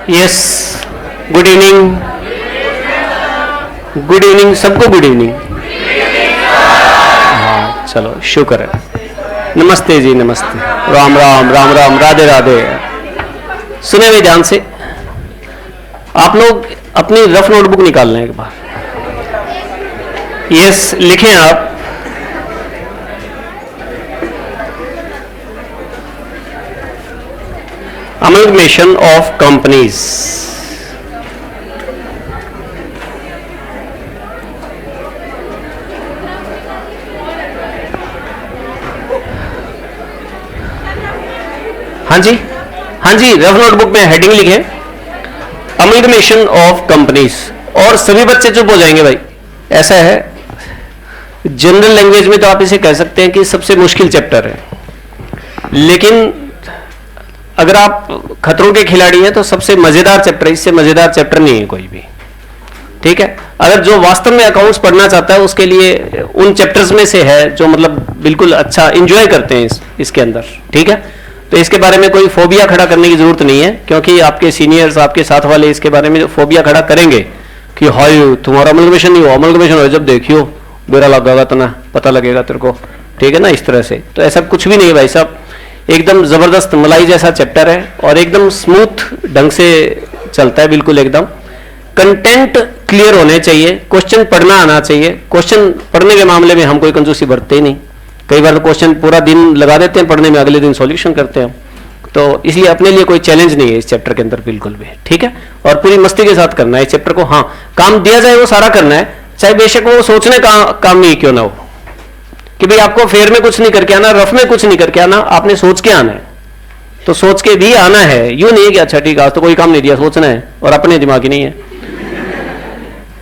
Yes, good evening, good evening सबको, good evening. हाँ चलो शुक्र है। नमस्ते जी, नमस्ते, राम राम राम राम, राधे राधे। सुने हुए ध्यान से, आप लोग अपनी रफ नोटबुक निकाल लें एक बार। यस, लिखें आप। Amalgamation of companies. हाँ जी, हाँ जी, रफ नोटबुक में हेडिंग लिखे अमलगमेशन ऑफ कंपनीज। और सभी बच्चे चुप हो जाएंगे भाई। ऐसा है, जनरल लैंग्वेज में तो आप इसे कह सकते हैं कि सबसे मुश्किल चैप्टर है, लेकिन अगर आप खतरों के खिलाड़ी हैं तो सबसे मजेदार चैप्टर, इससे मजेदार चैप्टर नहीं है कोई भी। ठीक है, अगर जो वास्तव में अकाउंट्स पढ़ना चाहता है उसके लिए उन चैप्टर्स में से है जो मतलब बिल्कुल अच्छा एंजॉय करते हैं इसके अंदर। ठीक है, तो इसके बारे में कोई फोबिया खड़ा करने की जरूरत नहीं है, क्योंकि आपके सीनियर्स, आपके साथ वाले इसके बारे में फोबिया खड़ा करेंगे कि हाय तुम्हारा अमलगमेशन नहीं हो, अमलगमेशन हो जब देखियो बेरा लगेगा तो ना पता लगेगा तेरे को। ठीक है ना, इस तरह से तो ऐसा कुछ भी नहीं है भाई साहब। एकदम जबरदस्त मलाई जैसा चैप्टर है और एकदम स्मूथ ढंग से चलता है, बिल्कुल एकदम। कंटेंट क्लियर होने चाहिए, क्वेश्चन पढ़ना आना चाहिए। क्वेश्चन पढ़ने के मामले में हम कोई कंजूसी बरतते ही नहीं। कई बार क्वेश्चन पूरा दिन लगा देते हैं पढ़ने में, अगले दिन सॉल्यूशन करते हैं। तो इसलिए अपने लिए कोई चैलेंज नहीं है इस चैप्टर के अंदर बिल्कुल भी। ठीक है, और पूरी मस्ती के साथ करना है इस चैप्टर को। हाँ, काम दिया जाए वो सारा करना है, चाहे बेशक वो सोचने का काम नहीं क्यों ना हो कि भाई आपको फेयर में कुछ नहीं करके आना, रफ में कुछ नहीं करके आना, आपने सोच के आना है। तो सोच के भी आना है, यूं नहीं कि अच्छा ठीक है आज तो कोई काम नहीं दिया, सोचना है और अपने दिमाग ही नहीं है।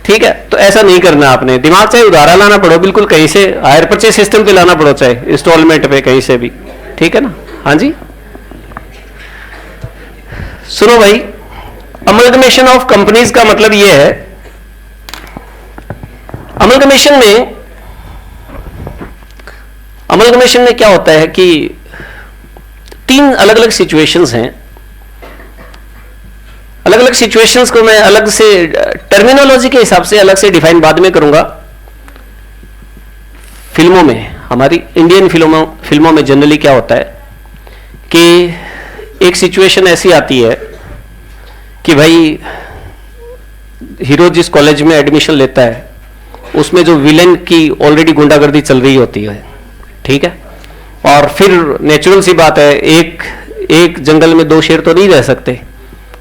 ठीक है, तो ऐसा नहीं करना आपने। दिमाग चाहे उधारा लाना पड़ो बिल्कुल कहीं से, हायर परचेज सिस्टम पे लाना पड़ो, चाहे इंस्टॉलमेंट पे, कहीं से भी। ठीक है ना, हाँ जी। सुनो भाई, अमलगमेशन ऑफ कंपनीज का मतलब यह है, अमलगमेशन में क्या होता है कि तीन अलग अलग सिचुएशंस हैं। अलग अलग सिचुएशंस को मैं अलग से टर्मिनोलॉजी के हिसाब से अलग से डिफाइन बाद में करूंगा। फिल्मों में, हमारी इंडियन फिल्मों में जनरली क्या होता है कि एक सिचुएशन ऐसी आती है कि भाई हीरो जिस कॉलेज में एडमिशन लेता है उसमें जो विलेन की ऑलरेडी गुंडागर्दी चल रही होती है। ठीक है, और फिर नेचुरल सी बात है, एक जंगल में दो शेर तो नहीं रह सकते।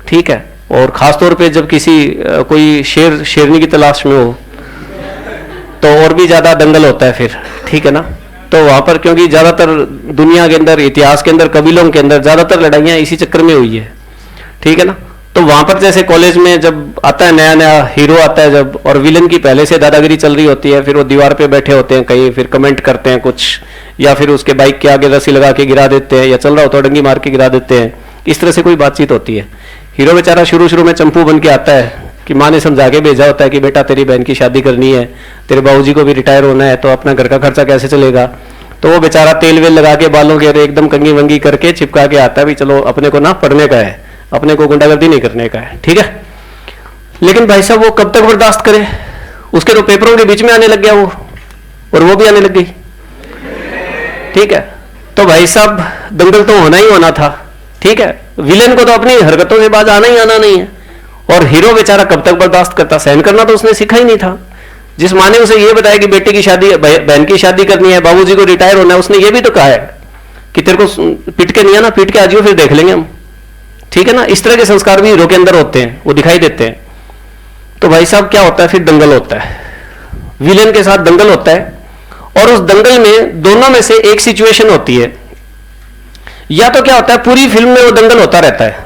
ठीक है, और खासतौर पे जब कोई शेरनी की तलाश में हो तो और भी ज्यादा दंगल होता है फिर। ठीक है ना, तो वहां पर क्योंकि ज्यादातर दुनिया के अंदर, इतिहास के अंदर, कबीलों के अंदर ज्यादातर लड़ाइयां इसी चक्कर में हुई है। ठीक है ना, तो वहां पर जैसे कॉलेज में जब आता है नया नया हीरो आता है जब, और विलन की पहले से दादागिरी चल रही होती है, फिर वो दीवार पे बैठे होते हैं कहीं, फिर कमेंट करते हैं कुछ, या फिर उसके बाइक के आगे रस्सी लगा के गिरा देते हैं, या चल रहा होता है डंगी मार के गिरा देते हैं। इस तरह से कोई बातचीत होती है। हीरो बेचारा शुरू में चंपू बन के आता है कि माँ ने समझा के भेजा होता है कि बेटा तेरी बहन की शादी करनी है, तेरे बाबूजी को भी रिटायर होना है, तो अपना घर का खर्चा कैसे चलेगा। तो वो बेचारा तेल वेल लगा के बालों के एकदम कंगी वंगी करके चिपका के आता है, भी चलो अपने को ना पढ़ने का है, अपने को गुंडागर्दी नहीं करने का है। ठीक है, लेकिन भाई साहब वो कब तक बर्दाश्त करे, उसके तो पेपरों के बीच में आने लग गया वो, और वो भी आने लग गई। ठीक है, तो भाई साहब दंगल तो होना ही होना था। ठीक है, विलेन को तो अपनी हरकतों से बाज आना ही आना नहीं है, और हीरो बेचारा कब तक बर्दाश्त करता, सहन करना तो उसने सीखा ही नहीं था। जिस माँ ने उसे ये बताया कि बेटे की शादी, बहन की शादी करनी है, बाबूजी को रिटायर होना है, उसने ये भी तो कहा है कि तेरे को पीट के नहीं आना, पीट के आ जाओ फिर देख लेंगे हम। ठीक है ना, इस तरह के संस्कार भी हीरो के अंदर होते हैं, वो दिखाई देते हैं। तो भाई साहब क्या होता है, फिर दंगल होता है, विलेन के साथ दंगल होता है, और उस दंगल में दोनों में से एक सिचुएशन होती है, या तो क्या होता है पूरी फिल्म में वो दंगल होता रहता है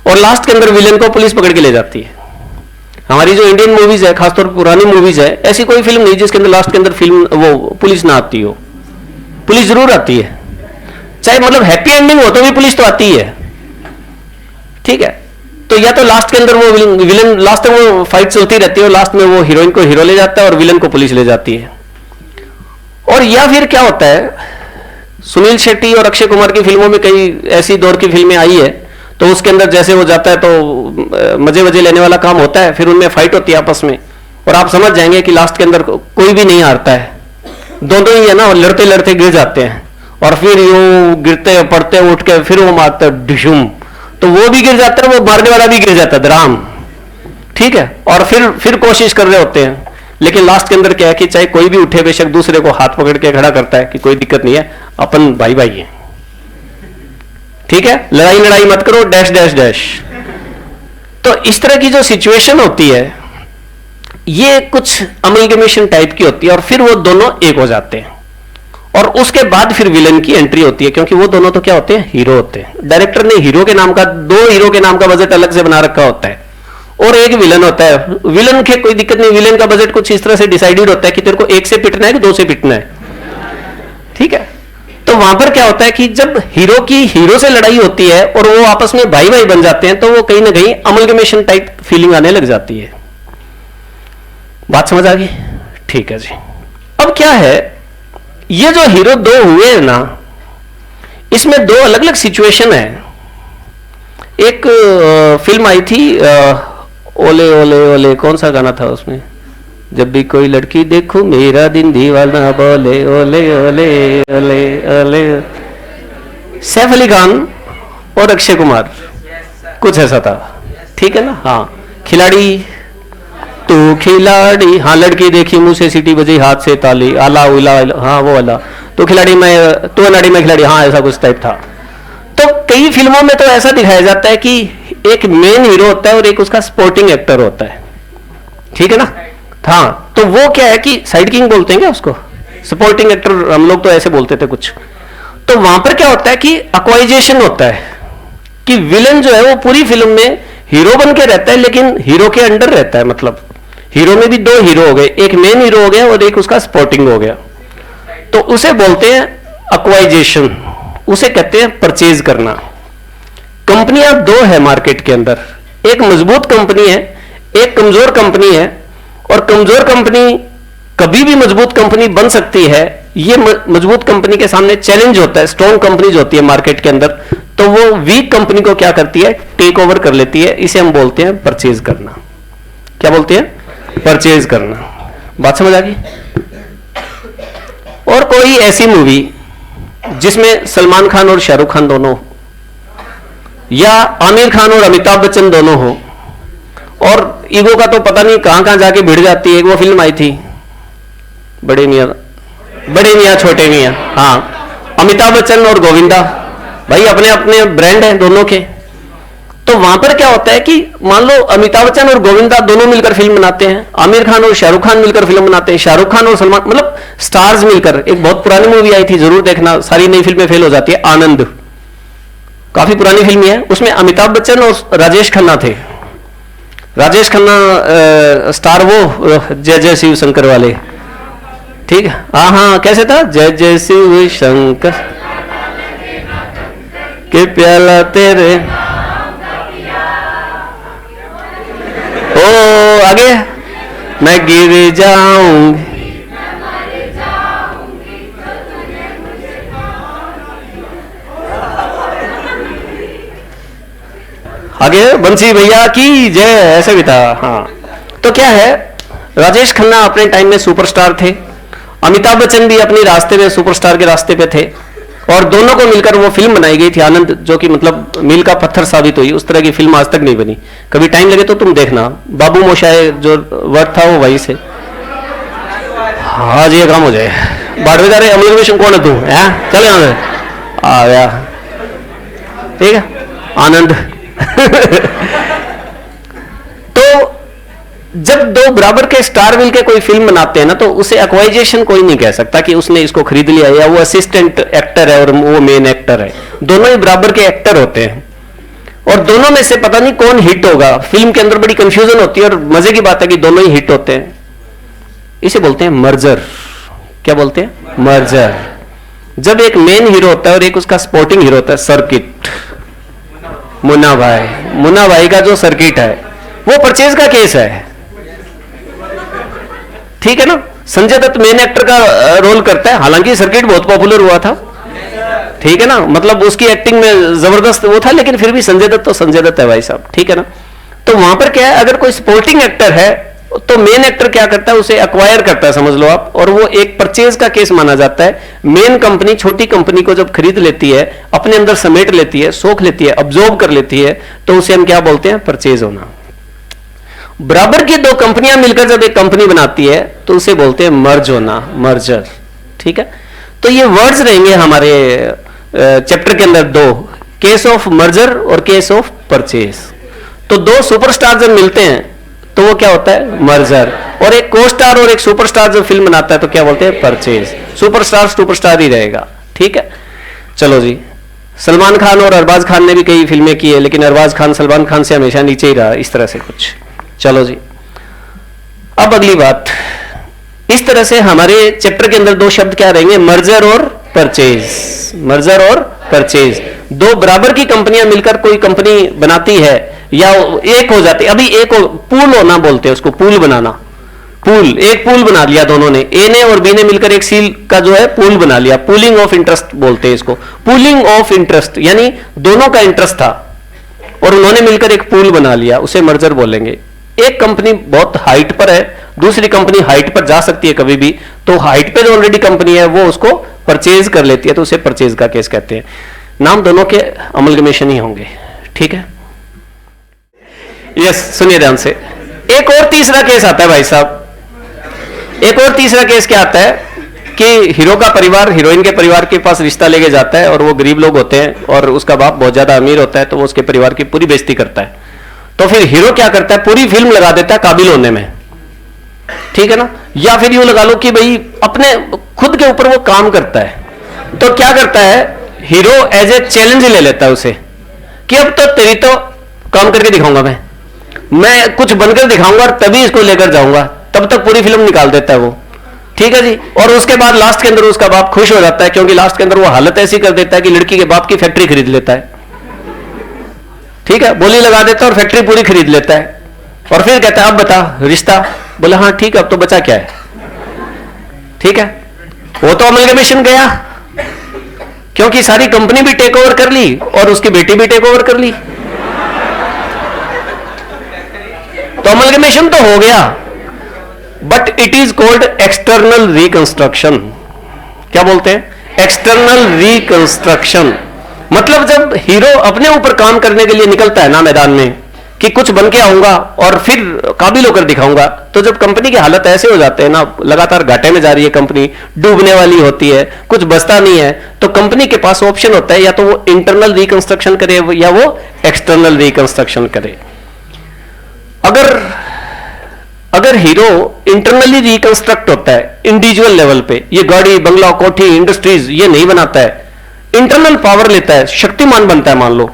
और लास्ट के अंदर विलेन को पुलिस पकड़ के ले जाती है। हमारी जो इंडियन मूवीज है, खासतौर पर पुरानी मूवीज है, ऐसी कोई फिल्म नहीं जिसके अंदर लास्ट के अंदर वो पुलिस ना आती हो। पुलिस जरूर आती है, चाहे मतलब हैप्पी एंडिंग हो तो भी पुलिस तो आती है। ठीक है, तो या तो लास्ट के अंदर वो विलेन, लास्ट तक वो फाइट चलती रहती है और लास्ट में वो हीरोइन को हीरो ले जाता है और विलेन को पुलिस ले जाती है। और या फिर क्या होता है, सुनील शेट्टी और अक्षय कुमार की फिल्मों में कई ऐसी दौर की फिल्में आई है, तो उसके अंदर जैसे वो जाता है तो मजे वजे लेने वाला काम होता है, फिर उनमें फाइट होती है आपस में, और आप समझ जाएंगे कि लास्ट के अंदर कोई भी नहीं हारता है, दोनों ही है ना, और लड़ते लड़ते गिर जाते हैं, और फिर यूं गिरते पड़ते उठ के फिर वो मारते डिशुम, तो वो भी गिर जाता है, वो मारने वाला भी गिर जाता है धड़ाम, ठीक है, और फिर कोशिश कर रहे होते हैं, लेकिन लास्ट के अंदर क्या है कि चाहे कोई भी उठे, बेशक दूसरे को हाथ पकड़ के खड़ा करता है कि कोई दिक्कत नहीं है, अपन भाई भाई है, ठीक है, लड़ाई लड़ाई मत करो, डैश डैश डैश। तो इस तरह की जो सिचुएशन होती है ये कुछ अमलगमेशन टाइप की होती है, और फिर वो दोनों एक हो जाते हैं, और उसके बाद फिर विलन की एंट्री होती है, क्योंकि वो दोनों तो क्या होते हैं, हीरो होते हैं। डायरेक्टर ने हीरो के नाम का, 2 हीरो के नाम का बजट अलग से बना रखा होता है, और एक विलन होता है। विलन के कोई दिक्कत नहीं, विलन का बजट कुछ इस तरह से डिसाइडेड होता है कि तेरे को 1 से पिटना है कि 2 से पिटना है, ठीक है। तो वहां पर क्या होता है कि जब हीरो की हीरो से लड़ाई होती है और वो आपस में भाई भाई बन जाते हैं, तो वो कहीं ना कहीं अमलगमेशन टाइप फीलिंग आने लग जाती है। बात समझ आ गई? ठीक है जी। अब क्या है, ये जो हीरो 2 हुए हैं ना, इसमें 2 अलग अलग सिचुएशन है। एक फिल्म आई थी ओले ओले ओले, कौन सा गाना था उसमें, जब भी कोई लड़की देखूं मेरा दिन दीवाना बोले ओले ओले ओले ओले, सैफ अली खान और अक्षय कुमार, कुछ ऐसा था, ठीक है ना। हाँ, खिलाड़ी तू खिलाड़ी, हाँ, लड़की देखी मुंह से सीटी बजी हाथ से ताली, आला उला, हाँ वो वाला, तो खिलाड़ी में तू अनाड़ी में खिलाड़ी, हाँ ऐसा कुछ टाइप था। तो कई फिल्मों में तो ऐसा दिखाया जाता है कि एक मेन हीरो होता है और एक उसका सपोर्टिंग एक्टर होता है, ठीक है ना। हाँ, तो वो क्या है कि साइड किंग बोलते हैं क्या उसको, सपोर्टिंग एक्टर हम लोग तो ऐसे बोलते थे कुछ। तो वहां पर क्या होता है कि अक्वाइजेशन होता है कि विलन जो है वो पूरी फिल्म में हीरो बन के रहता है, लेकिन हीरो के अंडर रहता है, मतलब हीरो में भी 2 हीरो हो गए, एक मेन हीरो हो गया और एक उसका सपोर्टिंग हो गया, तो उसे बोलते हैं अक्वाइजेशन, उसे कहते हैं परचेज करना। कंपनियां 2 है मार्केट के अंदर, एक मजबूत कंपनी है, एक कमजोर कंपनी है, और कमजोर कंपनी कभी भी मजबूत कंपनी बन सकती है। ये मजबूत कंपनी के सामने चैलेंज होता है, स्ट्रॉन्ग कंपनीज होती है मार्केट के अंदर, तो वो वीक कंपनी को क्या करती है, टेक ओवर कर लेती है। इसे हम बोलते हैं परचेज करना। क्या बोलते हैं? परचेज करना। बात समझ आ गई? और कोई ऐसी मूवी जिसमें सलमान खान और शाहरुख खान दोनों, या आमिर खान और अमिताभ बच्चन दोनों हो, और ईगो का तो पता नहीं कहां कहां जाके भिड़ जाती है। वो फिल्म आई थी बड़े मियां छोटे मियां, हाँ, अमिताभ बच्चन और गोविंदा, भाई अपने अपने ब्रांड हैं दोनों के। तो वहां पर क्या होता है कि मान लो अमिताभ बच्चन और गोविंदा दोनों मिलकर फिल्म बनाते हैं, आमिर खान और शाहरुख खान मिलकर फिल्म बनाते हैं, शाहरुख खान और सलमान, मतलब स्टार्स मिलकर। एक बहुत पुरानी मूवी आई थी, जरूर देखना, सारी नई फिल्में फेल हो जाती है, आनंद, काफी पुरानी फिल्म है। उसमें अमिताभ बच्चन और राजेश खन्ना थे। राजेश खन्ना स्टार, वो जय जय शिव शंकर वाले, ठीक है, हाँ हाँ, कैसे था, जय जय शिव शंकर के प्याला तेरे, ओ आगे, मैं गिर जाऊंगी, आगे, बंसी भैया की जय, ऐसे भी था। हाँ, तो क्या है, राजेश खन्ना अपने टाइम में सुपरस्टार थे, अमिताभ बच्चन भी अपने रास्ते में सुपरस्टार के रास्ते पे थे, और दोनों को मिलकर वो फिल्म बनाई गई थी आनंद, जो कि मतलब मील का पत्थर साबित हुई। उस तरह की फिल्म आज तक नहीं बनी। कभी टाइम लगे तो तुम देखना। बाबू मोशाय जो वर्ड था वो वही से, हाँ जी, ये काम हो जाए। बाढ़ जा रहे अमलगमेशन कौन है तू, है चल यहां से आ गया, ठीक है, आनंद। तो जब 2 बराबर के स्टार मिलकर कोई फिल्म बनाते हैं ना, तो उसे एक्वाइजेशन कोई नहीं कह सकता कि उसने इसको खरीद लिया, या वो असिस्टेंट एक्टर है और वो मेन एक्टर है। दोनों ही बराबर के एक्टर होते हैं, और दोनों में से पता नहीं कौन हिट होगा। फिल्म के अंदर बड़ी कंफ्यूजन होती है, और मजे की बात है कि दोनों ही हिट होते हैं। इसे बोलते हैं मर्जर। क्या बोलते हैं? मर्जर। जब एक मेन हीरो होता है और एक उसका सपोर्टिंग हीरो होता है। सर्किट, मुन्ना भाई का जो सर्किट है वो परचेज का केस है, ठीक है ना। संजय दत्त मेन एक्टर का रोल करता है, हालांकि सर्किट बहुत पॉपुलर हुआ था, ठीक है ना, मतलब उसकी एक्टिंग में जबरदस्त वो था, लेकिन फिर भी संजय दत्त तो संजय दत्त है भाई साहब, ठीक है ना। तो वहां पर क्या है, अगर कोई सपोर्टिंग एक्टर है तो मेन एक्टर क्या करता है, उसे अक्वायर करता है, समझ लो आप, और वो एक परचेज का केस माना जाता है। मेन कंपनी छोटी कंपनी को जब खरीद लेती है, अपने अंदर समेट लेती है, सोख लेती है, अब्जॉर्ब कर लेती है, तो उसे हम क्या बोलते हैं, परचेज होना। बराबर की दो कंपनियां मिलकर जब एक कंपनी बनाती है तो उसे बोलते हैं मर्ज होना, मर्जर, ठीक है। तो ये वर्ड्स रहेंगे हमारे चैप्टर के अंदर, दो, केस ऑफ मर्जर और केस ऑफ परचेज। तो दो सुपरस्टार जब मिलते हैं तो वो क्या होता है, मर्जर, और एक को स्टार और एक सुपरस्टार जब फिल्म बनाता है तो क्या बोलते हैं, परचेज। सुपरस्टार सुपरस्टार ही रहेगा, ठीक है। चलो जी, सलमान खान और अरबाज खान ने भी कई फिल्में की है, लेकिन अरबाज खान सलमान खान से हमेशा नीचे ही रहा, इस तरह से कुछ। चलो जी, अब अगली बात, इस तरह से हमारे चैप्टर के अंदर दो शब्द क्या रहेंगे, मर्जर और परचेज। मर्जर और परचेज, दो बराबर की कंपनियां मिलकर कोई कंपनी बनाती है या एक हो जाती है। अभी एक पूल होना बोलते हैं उसको, पूल बनाना, पूल, एक पूल बना लिया दोनों ने, ए ने और बी ने मिलकर एक सील का जो है पूल बना लिया, पूलिंग ऑफ इंटरेस्ट बोलते हैं इसको। पूलिंग ऑफ इंटरेस्ट यानी दोनों का इंटरेस्ट था और उन्होंने मिलकर एक पूल बना लिया, उसे मर्जर बोलेंगे। एक कंपनी बहुत हाइट पर है, दूसरी कंपनी हाइट पर जा सकती है कभी भी, तो हाइट पे जो ऑलरेडी कंपनी है वो उसको परचेज कर लेती है, तो उसे परचेज का केस कहते हैं। नाम दोनों के अमलगमेशन ही होंगे, ठीक है। यस, सुनिए ध्यान से। एक और तीसरा केस आता है भाई साहब, एक और तीसरा केस क्या आता है कि हीरो का परिवार हीरोइन के परिवार के पास रिश्ता लेके जाता है और वो गरीब लोग होते हैं और उसका बाप बहुत ज्यादा अमीर होता है, तो वो उसके परिवार की पूरी बेइज्जती करता है। तो फिर हीरो क्या करता है, पूरी फिल्म लगा देता है काबिल होने में, ठीक है ना। या फिर यूं लगा लो कि भाई अपने खुद के ऊपर वो काम करता है, तो क्या करता है हीरो, एज ए चैलेंज ले लेता है उसे कि अब तो तेरी तो काम करके दिखाऊंगा, मैं कुछ बनकर दिखाऊंगा और तभी इसको लेकर जाऊंगा, तब तक पूरी फिल्म निकाल देता है वो, ठीक है जी। और उसके बाद लास्ट के अंदर उसका बाप खुश हो जाता है, क्योंकि लास्ट के अंदर वो हालत ऐसी कर देता है कि लड़की के बाप की फैक्ट्री खरीद लेता है, ठीक है, बोली लगा देता है और फैक्ट्री पूरी खरीद लेता है। और फिर कहता है अब बता रिश्ता, बोला हाँ ठीक है, अब तो बचा क्या है, ठीक है। वो तो अमलगमेशन गया, क्योंकि सारी कंपनी भी टेक ओवर कर ली और उसकी बेटी भी टेक ओवर कर ली, तो अमलगमेशन तो हो गया। But it is called external reconstruction. क्या बोलते हैं, एक्सटर्नल रिकंस्ट्रक्शन। मतलब जब हीरो अपने ऊपर काम करने के लिए निकलता है ना मैदान में कि कुछ बन के आऊंगा और फिर काबिल होकर दिखाऊंगा, तो जब कंपनी की हालत ऐसे हो जाते हैं ना, लगातार घाटे में जा रही है कंपनी, डूबने वाली होती है, कुछ बचता नहीं है, तो कंपनी के पास ऑप्शन होता है या तो वो इंटरनल रिकंस्ट्रक्शन करे या वो एक्सटर्नल रिकंस्ट्रक्शन करे। अगर हीरो इंटरनली रिकंस्ट्रक्ट होता है इंडिविजुअल लेवल पे, ये गाड़ी बंगला कोठी इंडस्ट्रीज ये नहीं बनाता है, इंटरनल पावर लेता है, शक्तिमान बनता है, मान लो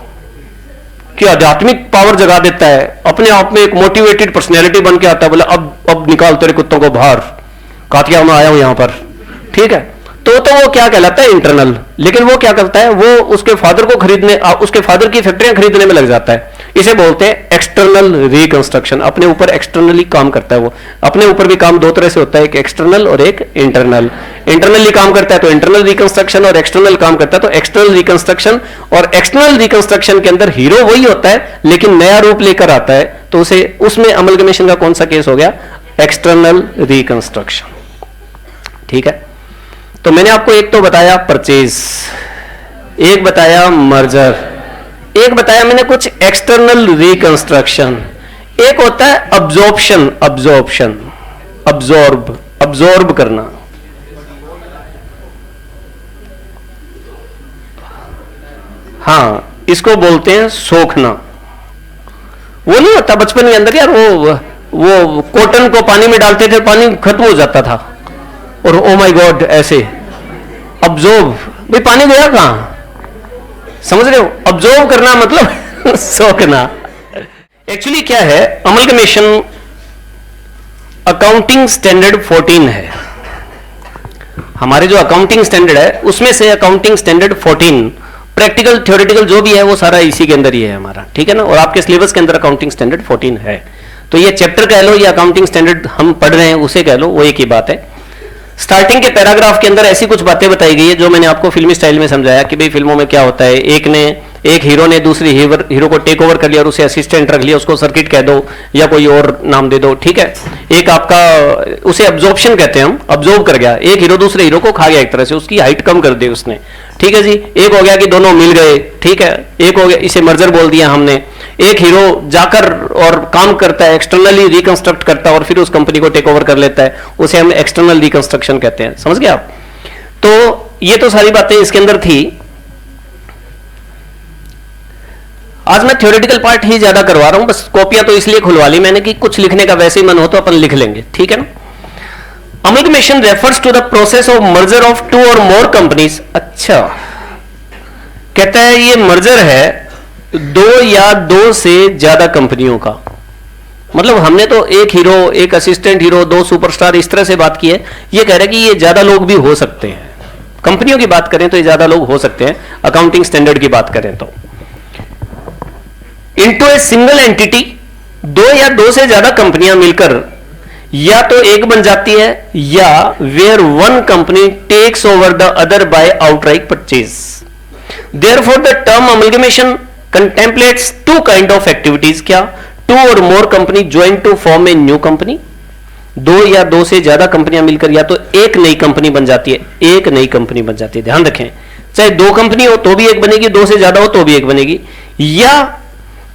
कि आध्यात्मिक पावर जगा देता है, अपने आप में एक मोटिवेटेड पर्सनैलिटी बन के आता है, बोला अब निकाल तेरे कुत्तों को बाहर, कातिया मैं आया हूं यहां पर, ठीक है। तो वो क्या कहलाता है, इंटरनल। लेकिन वो क्या करता है, वो उसके फादर को खरीदने, उसके फादर की फैक्ट्रियां खरीदने में लग जाता है, इसे बोलते हैं एक्सटर्नल रिकंस्ट्रक्शन। अपने ऊपर एक्सटर्नली काम करता है वो। अपने ऊपर भी काम दो तरह से होता है, एक एक्सटर्नल और एक इंटरनल। इंटरनली काम करता है तो इंटरनल रिकंस्ट्रक्शन, और एक्सटर्नल काम करता है तो एक्सटर्नल रिकंस्ट्रक्शन। और एक्सटर्नल रिकंस्ट्रक्शन के अंदर हीरो वही होता है लेकिन नया रूप लेकर आता है, तो उसे उसमें अमलगमेशन का कौन सा केस हो गया, एक्सटर्नल रिकंस्ट्रक्शन, ठीक है। तो मैंने आपको एक तो बताया परचेज, एक बताया मर्जर, एक बताया मैंने कुछ एक्सटर्नल रिकंस्ट्रक्शन, एक होता है अब्जॉर्प्शन, अब्जॉर्ब करना। हाँ, इसको बोलते हैं सोखना। वो नहीं होता बचपन के अंदर यार, वो कॉटन को पानी में डालते थे, पानी खत्म हो जाता था और ओ माय गॉड ऐसे अब्जॉर्ब, भाई पानी गया कहां, समझ रहे हो। अब्जॉर्ब करना मतलब सोखना। एक्चुअली क्या है, अमलगमेशन अकाउंटिंग स्टैंडर्ड 14 है। हमारे जो अकाउंटिंग स्टैंडर्ड है उसमें से अकाउंटिंग स्टैंडर्ड 14, प्रैक्टिकल थ्योरेटिकल जो भी है वो सारा इसी के अंदर ही है हमारा, ठीक है ना। और आपके सिलेबस के अंदर अकाउंटिंग स्टैंडर्ड 14 है। तो ये चैप्टर कह लो या अकाउंटिंग स्टैंडर्ड हम पढ़ रहे हैं उसे कह लो, वो एक ही बात है। स्टार्टिंग के पैराग्राफ के अंदर ऐसी कुछ बातें बताई गई है जो मैंने आपको फिल्मी स्टाइल में समझाया कि भाई फिल्मों में क्या होता है, एक हीरो ने दूसरी हीरो को टेक ओवर कर लिया और उसे असिस्टेंट रख लिया, उसको सर्किट कह दो या कोई और नाम दे दो, ठीक है। एक आपका उसे अब्जॉर्प्शन कहते हैं, हम अब्जॉर्ब कर गया, एक हीरो दूसरे हीरो को खा गया, एक तरह से उसकी हाइट कम कर दी उसने, ठीक है जी। एक हो गया कि दोनों मिल गए, ठीक है। एक हो गया, इसे मर्जर बोल दिया हमने। एक हीरो जाकर और काम करता है, एक्सटर्नली रिकंस्ट्रक्ट करता है और फिर उस कंपनी को टेक ओवर कर लेता है, उसे हम एक्सटर्नल रिकंस्ट्रक्शन कहते हैं। समझ गए आप? तो ये तो सारी बातें इसके अंदर थी। आज मैं थ्योरेटिकल पार्ट ही ज्यादा करवा रहा हूं, बस कॉपियां तो इसलिए खुलवा ली मैंने कि कुछ लिखने का वैसे ही मन हो तो अपन लिख लेंगे, ठीक है ना। Amalgamation refers to the process of merger of two और मोर कंपनीज। अच्छा, कहता है ये मर्जर है दो या दो से ज्यादा कंपनियों का। मतलब हमने तो एक हीरो, एक असिस्टेंट हीरो, दो सुपरस्टार इस तरह से बात की है। ये कह रहा है कि ये ज्यादा लोग भी हो सकते हैं। कंपनियों की बात करें तो ये ज्यादा लोग हो सकते हैं, अकाउंटिंग स्टैंडर्ड की बात करें तो। इनटू ए सिंगल एंटिटी, दो या दो से ज्यादा कंपनियां मिलकर या तो एक बन जाती है या where one company takes over the other by outright purchase. Therefore the term amalgamation contemplates two kind of activities. क्या? टू और more company join to form a new company. दो या दो से ज्यादा कंपनियां मिलकर या तो एक नई कंपनी बन जाती है, एक नई कंपनी बन जाती है। ध्यान रखें, चाहे दो कंपनी हो तो भी एक बनेगी, दो से ज्यादा हो तो भी एक बनेगी। या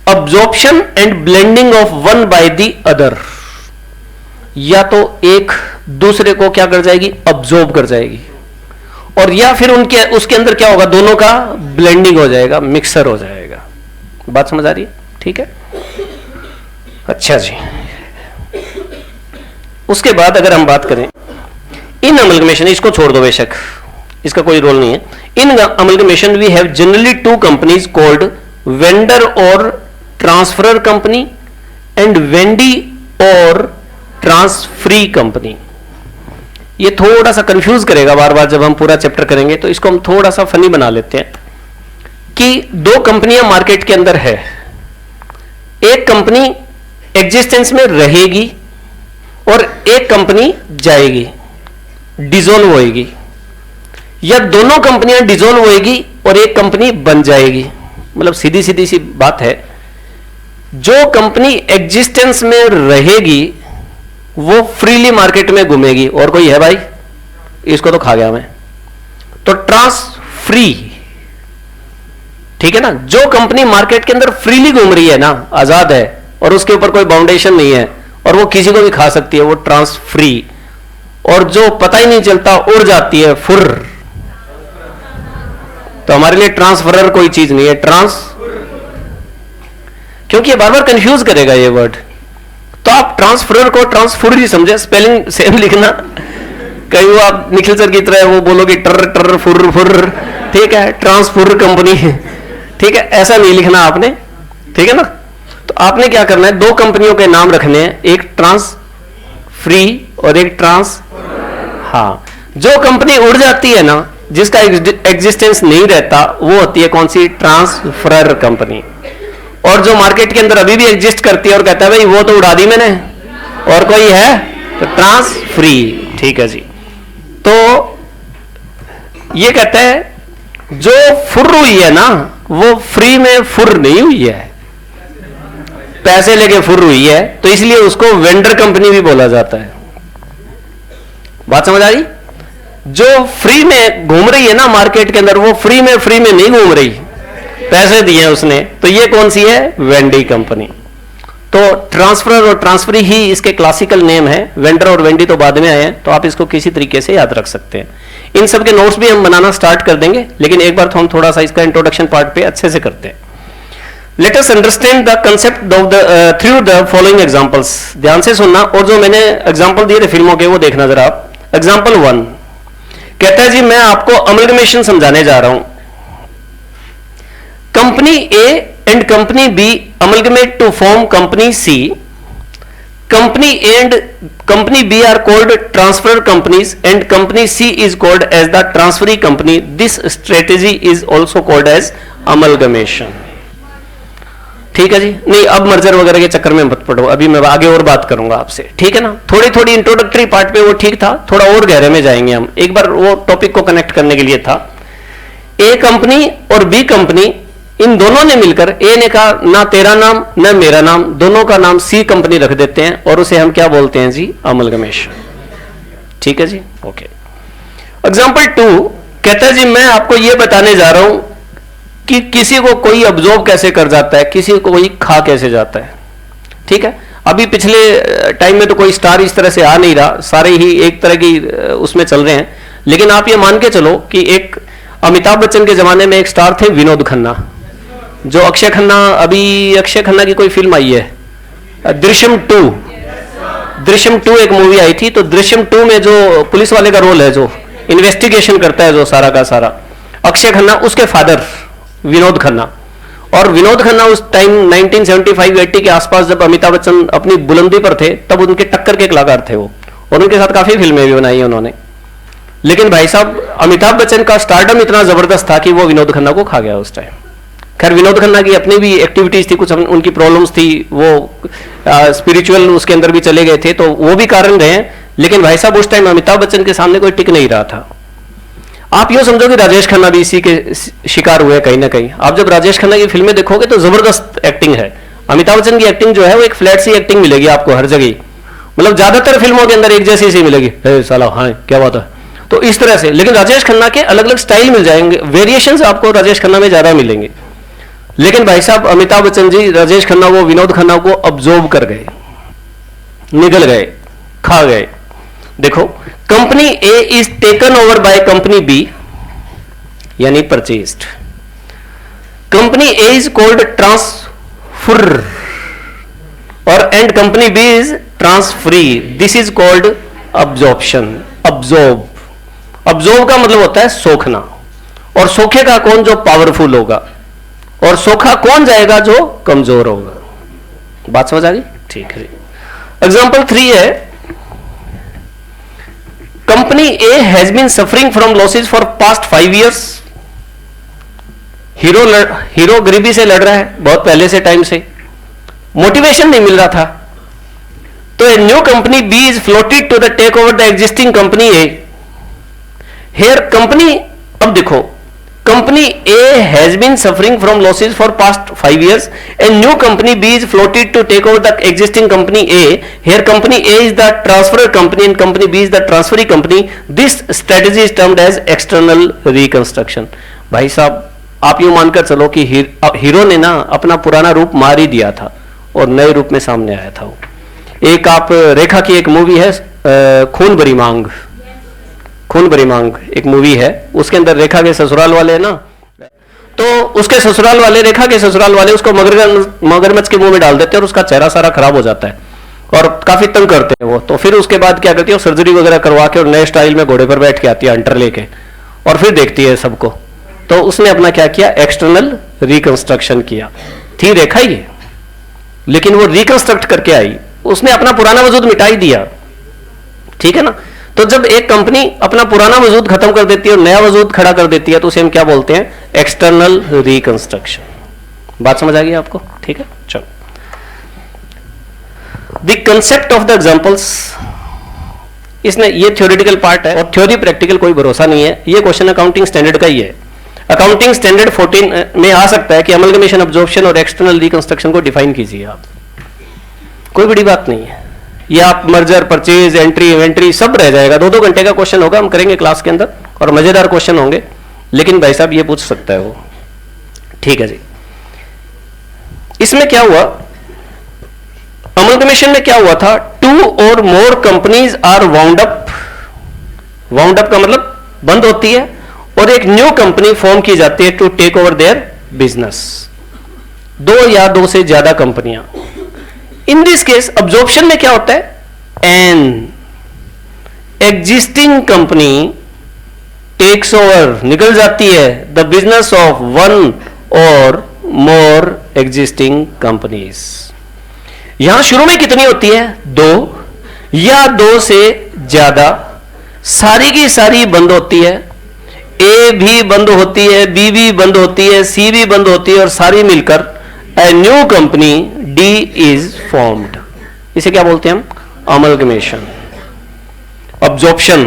absorption and blending of one by the other, या तो एक दूसरे को क्या कर जाएगी? अब्जॉर्ब कर जाएगी, और या फिर उनके उसके अंदर क्या होगा? दोनों का ब्लेंडिंग हो जाएगा, मिक्सर हो जाएगा। बात समझ आ रही है? ठीक है। अच्छा जी, उसके बाद अगर हम बात करें इन अमलगमेशन, इसको छोड़ दो बेशक, इसका कोई रोल नहीं है। In amalgamation we have generally two companies called vendor और ट्रांसफरर कंपनी एंड वेंडी और ट्रांसफ्री कंपनी। ये थोड़ा सा कंफ्यूज करेगा बार बार जब हम पूरा चैप्टर करेंगे, तो इसको हम थोड़ा सा फनी बना लेते हैं कि दो कंपनियां मार्केट के अंदर है। एक कंपनी एग्जिस्टेंस में रहेगी और एक कंपनी जाएगी, डिसॉल्व होएगी, या दोनों कंपनियां डिसॉल्व होएगी और एक कंपनी बन जाएगी। मतलब सीधी सीधी सी बात है, जो कंपनी एग्जिस्टेंस में रहेगी वो फ्रीली मार्केट में घूमेगी, और कोई है भाई? इसको तो खा गया मैं। तो ट्रांसफ्री, ठीक है ना। जो कंपनी मार्केट के अंदर फ्रीली घूम रही है ना, आजाद है, और उसके ऊपर कोई बाउंडेशन नहीं है और वो किसी को भी खा सकती है, वो ट्रांसफ्री। और जो पता ही नहीं चलता उड़ जाती है, फुर, तो हमारे लिए ट्रांसफरर कोई चीज नहीं है, क्योंकि ये बार बार कंफ्यूज करेगा ये वर्ड। तो आप ट्रांसफरर को ट्रांसफुर ही समझे, स्पेलिंग सेम लिखना। कहीं वो आप निखिल सर की तरह वो बोलोगे टर टर फुर फुर, ठीक है, ट्रांसफुर कंपनी, ठीक है, ऐसा नहीं लिखना आपने, ठीक है ना। तो आपने क्या करना है, दो कंपनियों के नाम रखने हैं, एक ट्रांसफ्री और एक ट्रांस। हाँ, जो कंपनी उड़ जाती है ना, जिसका एग्जिस्टेंस नहीं रहता, वो होती है कौन सी? Transferor company. और जो मार्केट के अंदर अभी भी एग्जिस्ट करती है और कहता है भाई वो तो उड़ा दी मैंने, और कोई है, तो ट्रांसफ्री, ठीक है जी। तो ये कहता है जो फुर हुई है ना, वो फ्री में फुर नहीं हुई है, पैसे लेके फुर हुई है, तो इसलिए उसको वेंडर कंपनी भी बोला जाता है। बात समझ आ रही? जो फ्री में घूम रही है ना मार्केट के अंदर, वो फ्री में नहीं घूम रही, पैसे दिए उसने, तो ये कौन सी है? Wendy company. तो ट्रांसफर और ट्रांसफरी ही इसके क्लासिकल नेम है, वेंडर और वेंडी तो बाद में आए हैं, तो आप इसको किसी तरीके से याद रख सकते हैं। इन सब के नोट्स भी हम बनाना स्टार्ट कर देंगे, लेकिन एक बार तो हम थोड़ा सा इसका इंट्रोडक्शन पार्ट पे अच्छे से करते हैं। Let us understand the concept through the following examples. ध्यान से सुनना, और जो मैंने एग्जांपल दिए थे फिल्मों के वो देखना जरा आप। एग्जांपल 1 कहता है जी, मैं आपको अमलगमेशन समझाने जा रहा हूं। Company A and company B amalgamate to form company C. Company A and company B are called transfer companies and company C is called as the transferee company. This strategy is also called as amalgamation. ठीक है जी। नहीं, अब merger वगैरह के चक्कर में मत पड़ो, अभी मैं आगे और बात करूंगा आपसे, ठीक है ना। थोड़ी थोड़ी इंट्रोडक्टरी पार्ट पे वो ठीक था, थोड़ा और गहरे में जाएंगे हम। एक बार वो टॉपिक को कनेक्ट करने के लिए था, ए कंपनी और बी कंपनी, इन दोनों ने मिलकर, ए ने कहा ना तेरा नाम ना मेरा नाम, दोनों का नाम सी कंपनी रख देते हैं और उसे हम क्या बोलते हैं जी, अमलगमेशन। ठीक है जी, ओके। एग्जाम्पल 2 कहता है जी मैं आपको यह बताने जा रहा हूं कि किसी को कोई अब्जॉर्ब कैसे कर जाता है, किसी को कोई खा कैसे जाता है। ठीक है, अभी पिछले टाइम में तो कोई स्टार इस तरह से आ नहीं रहा, सारे ही एक तरह की उसमें चल रहे हैं। लेकिन आप ये मान के चलो कि एक अमिताभ बच्चन के जमाने में एक स्टार थे विनोद खन्ना, जो अक्षय खन्ना, अभी अक्षय खन्ना की कोई फिल्म आई है दृश्यम 2, दृश्यम 2 एक मूवी आई थी, तो दृश्यम 2 में जो पुलिस वाले का रोल है, जो इन्वेस्टिगेशन करता है, जो सारा का सारा, अक्षय खन्ना उसके फादर विनोद खन्ना। और विनोद खन्ना उस टाइम 1975-80 के आसपास जब अमिताभ बच्चन अपनी बुलंदी पर थे, तब उनके टक्कर के कलाकार थे वो, और उनके साथ काफी फिल्में भी बनाई उन्होंने। लेकिन भाई साहब, अमिताभ बच्चन का स्टारडम इतना जबरदस्त था कि वो विनोद खन्ना को खा गया उस टाइम। खैर, विनोद खन्ना की अपनी भी एक्टिविटीज थी, कुछ उनकी प्रॉब्लम्स थी, वो स्पिरिचुअल उसके अंदर भी चले गए थे, तो वो भी कारण रहे। लेकिन भाई साहब, उस टाइम अमिताभ बच्चन के सामने कोई टिक नहीं रहा था। आप यूं समझो कि राजेश खन्ना भी इसी के शिकार हुए कहीं ना कहीं। आप जब राजेश खन्ना की फिल्में देखोगे तो जबरदस्त एक्टिंग है। अमिताभ बच्चन की एक्टिंग जो है वो एक फ्लैट सी एक्टिंग मिलेगी आपको हर जगह, मतलब ज्यादातर फिल्मों के अंदर एक जैसी सी मिलेगी, साला हाँ क्या बात है, तो इस तरह से। लेकिन राजेश खन्ना के अलग अलग स्टाइल मिल जाएंगे, वेरिएशंस आपको राजेश खन्ना में ज्यादा मिलेंगे। लेकिन भाई साहब, अमिताभ बच्चन जी राजेश खन्ना को, विनोद खन्ना को अब्जॉर्ब कर गए, निगल गए, खा गए। देखो, company A is taken over by company B, यानी purchased. Company A is called transferor and company B is transferee, this is called absorption. Absorb, absorb का मतलब होता है सोखना, और सोखे का कौन, जो पावरफुल होगा, और सोखा कौन जाएगा, जो कमजोर होगा। बात समझ आ गई? ठीक है। एग्जाम्पल 3 है, company A has been suffering from losses for past 5 years। Hero गरीबी से लड़ रहा है बहुत पहले से टाइम से, मोटिवेशन नहीं मिल रहा था, तो a new company B is floated to the take over the existing company A. Here company, अब देखो, company A has been suffering from losses for past 5 years, a new company B is floated to take over the existing company A. Here company A is the transfer company and company B is the transferee company. This strategy is termed as external reconstruction. भाई साहब, आप यूं मानकर चलो कि hero ने ना अपना पुराना रूप मार ही दिया था और नए रूप में सामने आया था वो। एक आप रेखा की एक मूवी है खून भरी मांग, खून भरी मांग एक मूवी है, उसके अंदर रेखा के ससुराल वाले ना, तो उसके ससुराल वाले, रेखा के ससुराल वाले उसको मगरमच्छ के मुंह में डाल देते हैं और उसका चेहरा सारा खराब हो जाता है और काफी तंग करते हैं वो। तो फिर उसके बाद क्या करती है, सर्जरी वगैरह करवा के और नए स्टाइल में घोड़े पर बैठ के आती है हंटर लेके, और फिर देखती है सबको। तो उसने अपना क्या किया, एक्सटर्नल रिकंस्ट्रक्शन किया। थी रेखा ही, लेकिन वो रिकंस्ट्रक्ट करके आई, उसने अपना पुराना वजूद मिटा ही दिया। ठीक है ना। तो जब एक कंपनी अपना पुराना वजूद खत्म कर देती है और नया वजूद खड़ा कर देती है, तो उसे हम क्या बोलते हैं, एक्सटर्नल रिकंस्ट्रक्शन। बात समझ आ गई आपको? ठीक है, चलो। The concept of the examples, इसने ये थ्योरेटिकल पार्ट है और थ्योरी प्रैक्टिकल कोई भरोसा नहीं है। ये क्वेश्चन अकाउंटिंग स्टैंडर्ड का ही है। अकाउंटिंग स्टैंडर्ड 14 में आ सकता है कि अमलगमेशन, अब्जॉर्प्शन और एक्सटर्नल रिकंस्ट्रक्शन को डिफाइन कीजिए आप। कोई बड़ी बात नहीं है, ये आप मर्जर, परचेज, एंट्री, इन्वेंट्री सब रह जाएगा। 2-2 घंटे का क्वेश्चन होगा, हम करेंगे क्लास के अंदर, और मजेदार क्वेश्चन होंगे। लेकिन भाई साहब ये पूछ सकता है वो। ठीक है जी। इसमें क्या हुआ, अमलगमेशन में क्या हुआ था, 2 or more companies are wound up. Wound up का मतलब बंद होती है और एक न्यू कंपनी फॉर्म की जाती है to take over their business. 2 या 2 से ज्यादा कंपनियां। इन दिस केस अब्जॉर्प्शन में क्या होता है, an existing company takes over, निकल जाती है the business of 1 or more existing companies. यहां शुरू में कितनी होती है, 2 या 2 से ज्यादा, सारी की सारी बंद होती है। ए भी बंद होती है, बी भी बंद होती है, सी भी बंद होती है, और सारी मिलकर a new company D is formed. इसे क्या बोलते हैं हम? अमलगमेशन. अब्जॉर्प्शन,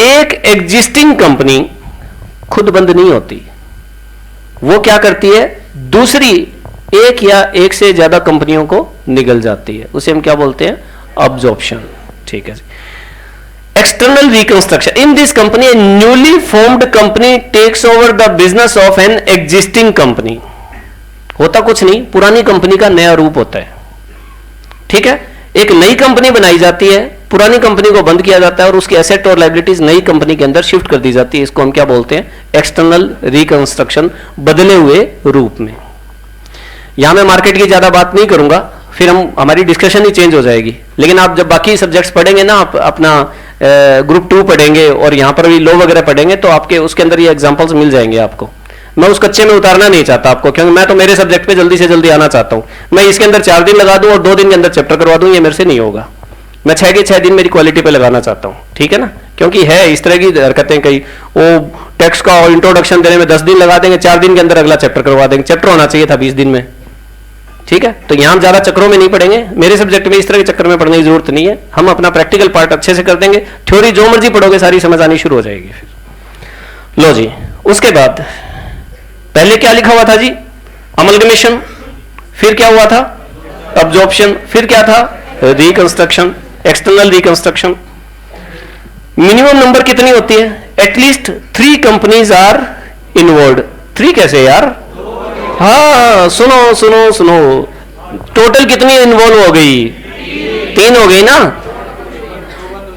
एक एग्जिस्टिंग कंपनी खुद बंद नहीं होती, वो क्या करती है? दूसरी एक या एक से ज्यादा कंपनियों को निगल जाती है, उसे हम क्या बोलते हैं? अब्जॉर्प्शन. ठीक है जी. External reconstruction, in this company newly formed company takes over the business of an existing company. होता कुछ नहीं, पुरानी कंपनी का नया रूप होता है. ठीक है, एक नई कंपनी बनाई जाती है, पुरानी कंपनी को बंद किया जाता है और उसकी एसेट और लायबिलिटीज नई कंपनी के अंदर शिफ्ट कर दी जाती है. इसको हम क्या बोलते हैं? एक्सटर्नल रिकंस्ट्रक्शन, बदले हुए रूप में. यहां मैं मार्केट की ज्यादा बात नहीं करूंगा, फिर हमारी डिस्कशन ही चेंज हो जाएगी. लेकिन आप जब बाकी सब्जेक्ट्स पढ़ेंगे ना, आप अपना ग्रुप 2 पढ़ेंगे और यहां पर भी लॉ वगैरह पढ़ेंगे, तो आपके उसके अंदर ये एग्जांपल्स मिल जाएंगे आपको. मैं उस कच्चे में उतारना नहीं चाहता आपको, क्योंकि मैं तो मेरे सब्जेक्ट पे जल्दी से जल्दी आना चाहता हूं. मैं इसके अंदर 4 दिन लगा दूं और 2 दिन के अंदर चैप्टर करवा दूं, ये मेरे से नहीं होगा. मैं 6 के 6 दिन मेरी क्वालिटी पे लगाना चाहता हूं. ठीक है ना, क्योंकि है इस तरह की हरकतें कई. वो टेक्स्ट का इंट्रोडक्शन देने में 10 दिन लगा देंगे, 4 दिन के अंदर अगला चैप्टर करवा देंगे. चैप्टर होना चाहिए था 20 दिन में. ठीक है, तो यहां ज्यादा चक्रों में नहीं पढ़ेंगे. मेरे सब्जेक्ट में इस तरह के चक्कर में पढ़ने की जरूरत नहीं है. हम अपना प्रैक्टिकल पार्ट अच्छे से कर देंगे. थ्योरी जो मर्जी पढ़ोगे सारी समझ आनी शुरू हो जाएगी. फिर लो जी, उसके बाद पहले क्या लिखा हुआ था जी? अमलगमेशन. फिर क्या हुआ था? अब्जॉर्प्शन. फिर क्या था? Reconstruction, external reconstruction. Minimum number कितनी होती है? At least 3 companies are involve. 3 कैसे यार? हाँ, सुनो सुनो सुनो, टोटल कितनी इन्वॉल्व हो गई? 3 हो गई ना.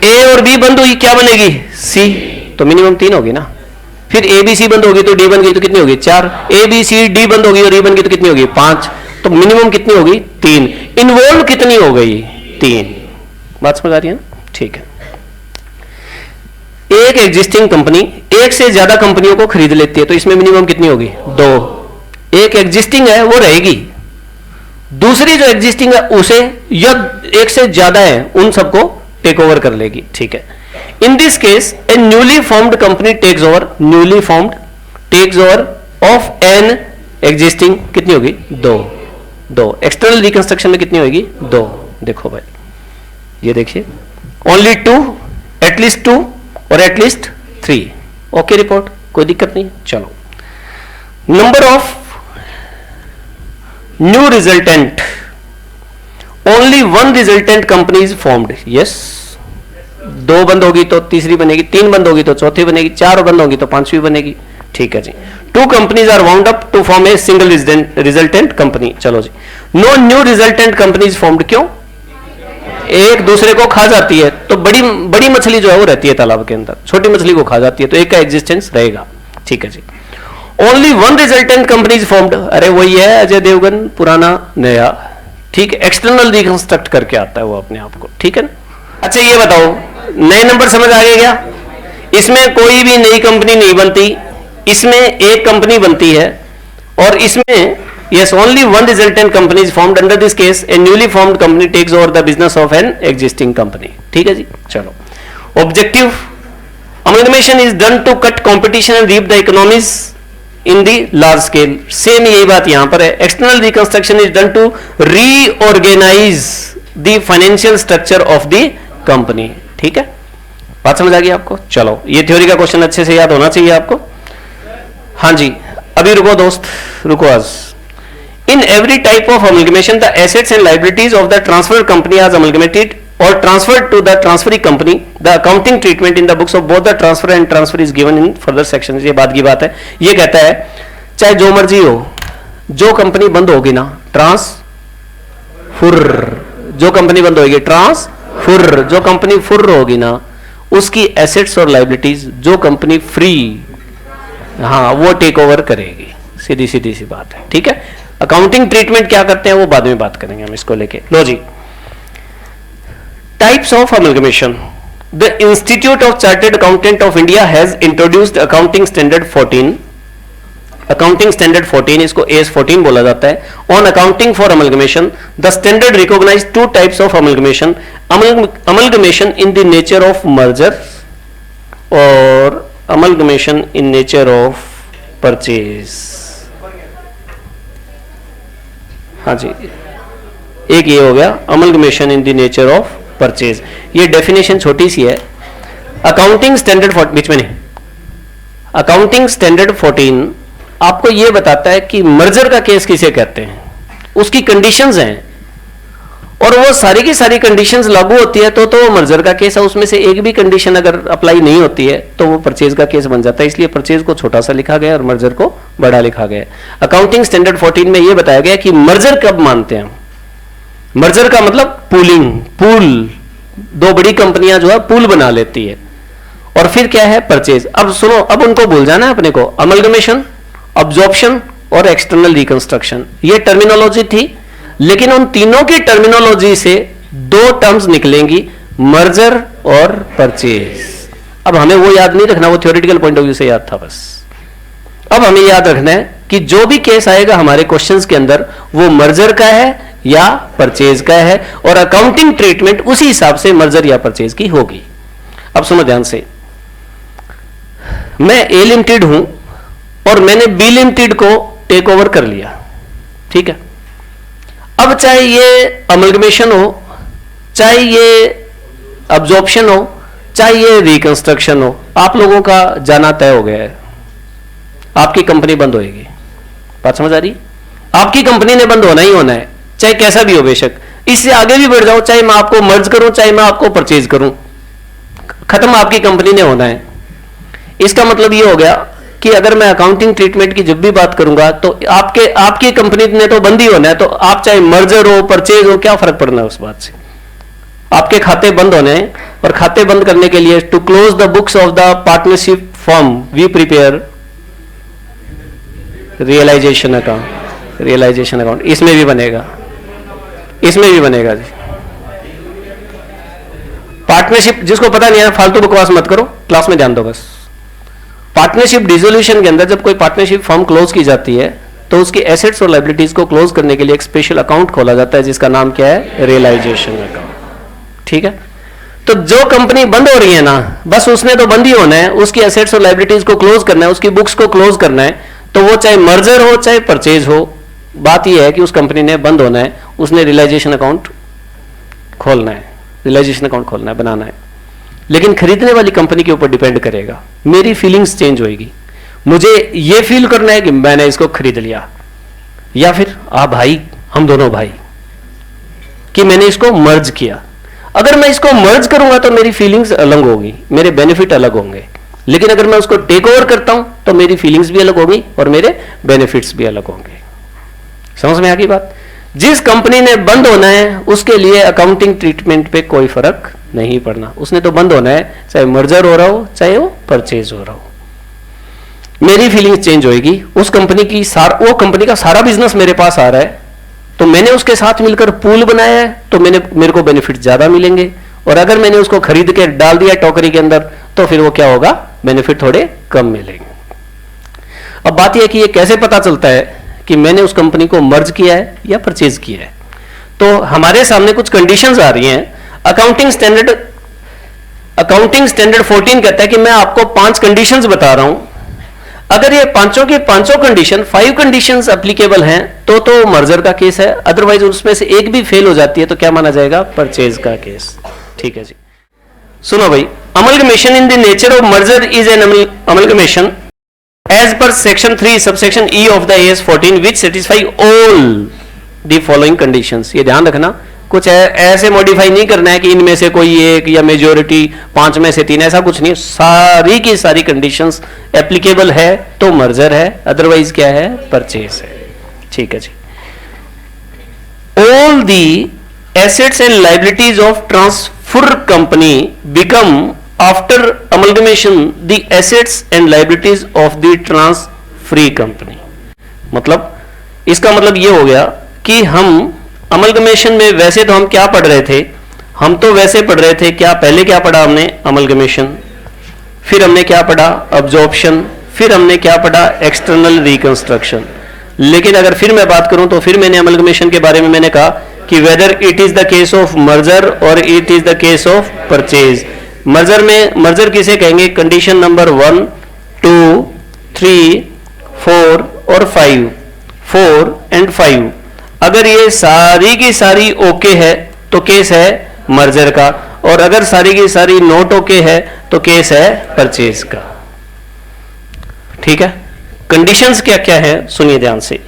ए और बी बंद हुई, क्या बनेगी? सी. तो मिनिमम 3 होगी ना. फिर ए बी सी बंद होगी तो डी बन गई, तो कितनी होगी? 4. ए बी सी डी बंद होगी और ई बन गई तो कितनी होगी? 5. तो मिनिमम कितनी होगी? 3. इन्वॉल्व कितनी हो गई? 3. बात समझ आ रही है ना? ठीक है. एक एग्जिस्टिंग कंपनी एक से ज्यादा कंपनियों को खरीद लेती है, तो इसमें मिनिमम कितनी होगी? 2. एक एग्जिस्टिंग है वो रहेगी, दूसरी जो एग्जिस्टिंग है उसे या एक से ज्यादा है उन सबको टेक ओवर कर लेगी. ठीक है. In this case a newly formed company takes over, newly formed takes over of an existing. कितनी होगी? 2. एक्सटर्नल रिकंस्ट्रक्शन में कितनी होगी? 2. देखो भाई, ये देखिए, ओनली 2, एटलीस्ट 2 और एटलीस्ट 3. ओके रिपोर्ट, कोई दिक्कत नहीं. चलो, number of new resultant, only 1 resultant company is formed. Yes, 2 बंद होगी तो तीसरी बनेगी, 3 बंद होगी तो चौथी बनेगी, 4 बंद होगी तो 5वीं बनेगी. ठीक है जी. 2 companies are wound up to form a single resultant company. चलो जी. No new resultant company is formed. क्यों? एक दूसरे को खा जाती है, तो बड़ी बड़ी मछली जो है वो रहती है तालाब के अंदर, छोटी मछली को खा जाती है, तो एक का एग्जिस्टेंस रहेगा. ठीक है जी. Only 1 resultant company is formed. अरे वही है अजय देवगन, पुराना नया. ठीक है, एक्सटर्नल रिकंस्ट्रक्ट करके आता है वो अपने आप को. ठीक है ना. अच्छा ये बताओ, नए नंबर समझ आ गए क्या? इसमें कोई भी नई कंपनी नहीं बनती, इसमें एक कंपनी बनती है, और इसमें yes only 1 resultant company is formed. Under this case a newly formed company takes over the business of an existing company. ठीक है जी. चलो, objective amalgamation is done to cut competition and reap the economies in the large scale. Same यही बात यहां पर है. External reconstruction is done to reorganize the financial structure of the company. ठीक है, बात समझ आ गई आपको? चलो, ये थ्योरी का क्वेश्चन अच्छे से याद होना चाहिए आपको. हाँ जी, अभी रुको दोस्त, रुको. आज in every type of amalgamation the assets and liabilities of the transfer company are amalgamated or transferred to the transferring company. The accounting treatment in the books of both the transfer and transfer is given in further sections. ये बात की बात है. ये कहता है चाहे जो मर्जी हो, जो कंपनी बंद होगी ना, ट्रांसफर, जो कंपनी बंद होगी ट्रांसफर, जो कंपनी फुर होगी ना, उसकी एसेट्स और लाइबिलिटीज जो कंपनी फ्री, हाँ, वो टेक ओवर करेगी. सीधी सीधी सी बात है. ठीक है. अकाउंटिंग ट्रीटमेंट क्या करते हैं वो बाद में बात करेंगे हम इसको लेके. लो जी, Types of amalgamation. The Institute of Chartered Accountant of India has introduced Accounting Standard 14. Accounting Standard 14, इसको AS 14 बोला जाता है. On accounting for amalgamation, the standard recognizes 2 types of amalgamation. Amalgamation in the nature of merger or amalgamation in nature of purchase. हाँ जी, एक ये हो गया amalgamation in the nature of purchase. ये डेफिनेशन छोटी सी है। अकाउंटिंग स्टैंडर्ड बीच में नहीं, अकाउंटिंग स्टैंडर्ड 14 आपको ये बताता है कि मर्जर का केस किसे कहते हैं, उसकी कंडीशंस हैं, और वो सारी की सारी कंडीशंस लागू होती है तो वो मर्जर का केस है। उसमें से एक भी कंडीशन अगर अप्लाई नहीं होती है तो वो परचेज का केस बन जाता है। इसलिए परचेज को छोटा सा लिखा गया और मर्जर को बड़ा लिखा गया। अकाउंटिंग स्टैंडर्ड 14 में ये बताया गया कि मर्जर कब मानते हैं। मर्जर का मतलब पूलिंग, पूल, दो बड़ी कंपनियां जो है पूल बना लेती है। और फिर क्या है परचेज। अब सुनो, अब उनको भूल जाना है अपने को। अमलगमेशन, अब्जॉर्प्शन और एक्सटर्नल रिकंस्ट्रक्शन, ये टर्मिनोलॉजी थी, लेकिन उन तीनों की टर्मिनोलॉजी से दो टर्म्स निकलेंगी, मर्जर और परचेज। अब हमें वो याद नहीं रखना, वो थ्योरेटिकल पॉइंट ऑफ व्यू से याद था बस। अब हमें याद रखना है कि जो भी केस आएगा हमारे क्वेश्चंस के अंदर वो मर्जर का है या परचेज का है, और अकाउंटिंग ट्रीटमेंट उसी हिसाब से मर्जर या परचेज की होगी। अब सुनो ध्यान से, मैं ए लिमिटेड हूं और मैंने बी लिमिटेड को टेक ओवर कर लिया, ठीक है। अब चाहे ये अमलगमेशन हो, चाहे ये अब्जॉर्प्शन हो, चाहे ये रिकंस्ट्रक्शन हो, आप लोगों का जाना तय हो गया है। आपकी कंपनी बंद होएगी। बात समझ आ रही? आपकी कंपनी ने बंद होना ही होना है, चाहे कैसा भी हो बेशक। इससे आगे भी बढ़ जाओ, चाहे मैं आपको मर्ज करूं, चाहे मैं आपको परचेज करूं, खत्म आपकी कंपनी ने होना है। इसका मतलब ये हो गया कि अगर मैं अकाउंटिंग ट्रीटमेंट की जब भी बात करूंगा तो आपकी कंपनी ने तो बंद ही होना है। तो आप चाहे मर्जर हो, परचेज हो, क्या फर्क पड़ना है उस बात से। आपके खाते बंद होने हैं, और खाते बंद करने के लिए to close the books of the partnership firm we prepare realization account. Realization account इसमें भी बनेगा, इसमें भी बनेगा जी। पार्टनरशिप, जिसको पता नहीं है फालतू बकवास मत करो, क्लास में ध्यान दो बस। पार्टनरशिप डिसोल्यूशन के अंदर जब कोई पार्टनरशिप फर्म क्लोज की जाती है तो उसकी एसेट्स और लायबिलिटीज को क्लोज करने के लिए एक स्पेशल अकाउंट खोला जाता है जिसका नाम क्या है, रियलाइजेशन अकाउंट, ठीक है। तो जो कंपनी बंद हो रही है ना, बस उसने तो बंद ही होना है, उसकी एसेट्स और लायबिलिटीज को क्लोज करना है, उसकी बुक्स को क्लोज करना है। तो वो चाहे मर्जर हो चाहे परचेज हो, बात यह है कि उस कंपनी ने बंद होना है, उसने रियलाइजेशन अकाउंट खोलना है, रियलाइजेशन अकाउंट खोलना है, बनाना है। लेकिन खरीदने वाली कंपनी के ऊपर डिपेंड करेगा। मेरी फीलिंग्स चेंज होएगी, मुझे ये फील करना है कि मैंने इसको खरीद लिया, या फिर भाई हम दोनों भाई, कि मैंने इसको मर्ज किया। अगर मैं इसको मर्ज करूंगा तो मेरी फीलिंग्स अलग होगी, मेरे बेनिफिट अलग होंगे। लेकिन अगर मैं उसको टेक ओवर करता हूं तो मेरी फीलिंग्स भी अलग होगी और मेरे बेनिफिट्स भी अलग होंगे। समझ में आ गई बात? जिस कंपनी ने बंद होना है उसके लिए अकाउंटिंग ट्रीटमेंट पे कोई फर्क नहीं पड़ना। उसने तो बंद होना है, चाहे मर्जर हो रहा हो चाहे वो परचेज हो रहा हो। मेरी फीलिंग्स चेंज होएगी। उस कंपनी की वो कंपनी का सारा बिजनेस मेरे पास आ रहा है, तो मैंने उसके साथ मिलकर पूल बनाया है, तो मेरे को बेनिफिट ज्यादा मिलेंगे। और अगर मैंने उसको खरीद के डाल दिया टोकरी के अंदर तो फिर वो क्या होगा, बेनिफिट थोड़े कम मिलेंगे। अब बात यह है कि ये कैसे पता चलता है कि मैंने उस कंपनी को मर्ज किया है या परचेज किया है। तो हमारे सामने कुछ कंडीशंस आ रही हैं। अकाउंटिंग स्टैंडर्ड 14 कहता है कि मैं आपको 5 कंडीशंस बता रहा हूं, अगर ये पांचों की पांचों कंडीशन 5 कंडीशंस एप्लीकेबल हैं तो मर्जर का केस है, अदरवाइज उसमें से एक भी फेल हो जाती है तो क्या माना जाएगा, परचेज का केस। ठीक है जी, सुनो भाई, amalgamation in the nature of merger is an amalgamation as per section 3 subsection E of the AS 14 which satisfy all the following conditions। ये ध्यान रखना, कुछ ऐसे मॉडिफाई नहीं करना है कि इनमें से कोई एक या मेजोरिटी 5 में से 3, ऐसा कुछ नहीं। सारी की सारी कंडीशंस एप्लीकेबल है तो मर्जर है, अदरवाइज क्या है, परचेज है। ठीक है जी। all the assets and liabilities of transfer company become after amalgamation the assets and liabilities of the transferee company। मतलब इसका मतलब ये हो गया कि हम अमलगमेशन में, वैसे तो हम क्या पढ़ रहे थे, हम तो वैसे पढ़ रहे थे क्या, पहले क्या पढ़ा हमने, अमलगमेशन, फिर हमने क्या पढ़ा, अब्जॉर्प्शन, फिर हमने क्या पढ़ा, एक्सटर्नल रिकंस्ट्रक्शन। लेकिन अगर फिर मैं बात करूं तो फिर मैंने अमलगमेशन के बारे में मैंने कहा कि whether it is the case of merger और it is the case of purchase. Merger में, मर्जर किसे कहेंगे, कंडीशन नंबर 1, 2, 3, 4 और 5, 4 and 5 अगर ये सारी की सारी ओके है तो केस है मर्जर का, और अगर सारी की सारी नोट ओके है तो केस है परचेज का। ठीक है, कंडीशंस क्या क्या है सुनिए ध्यान से।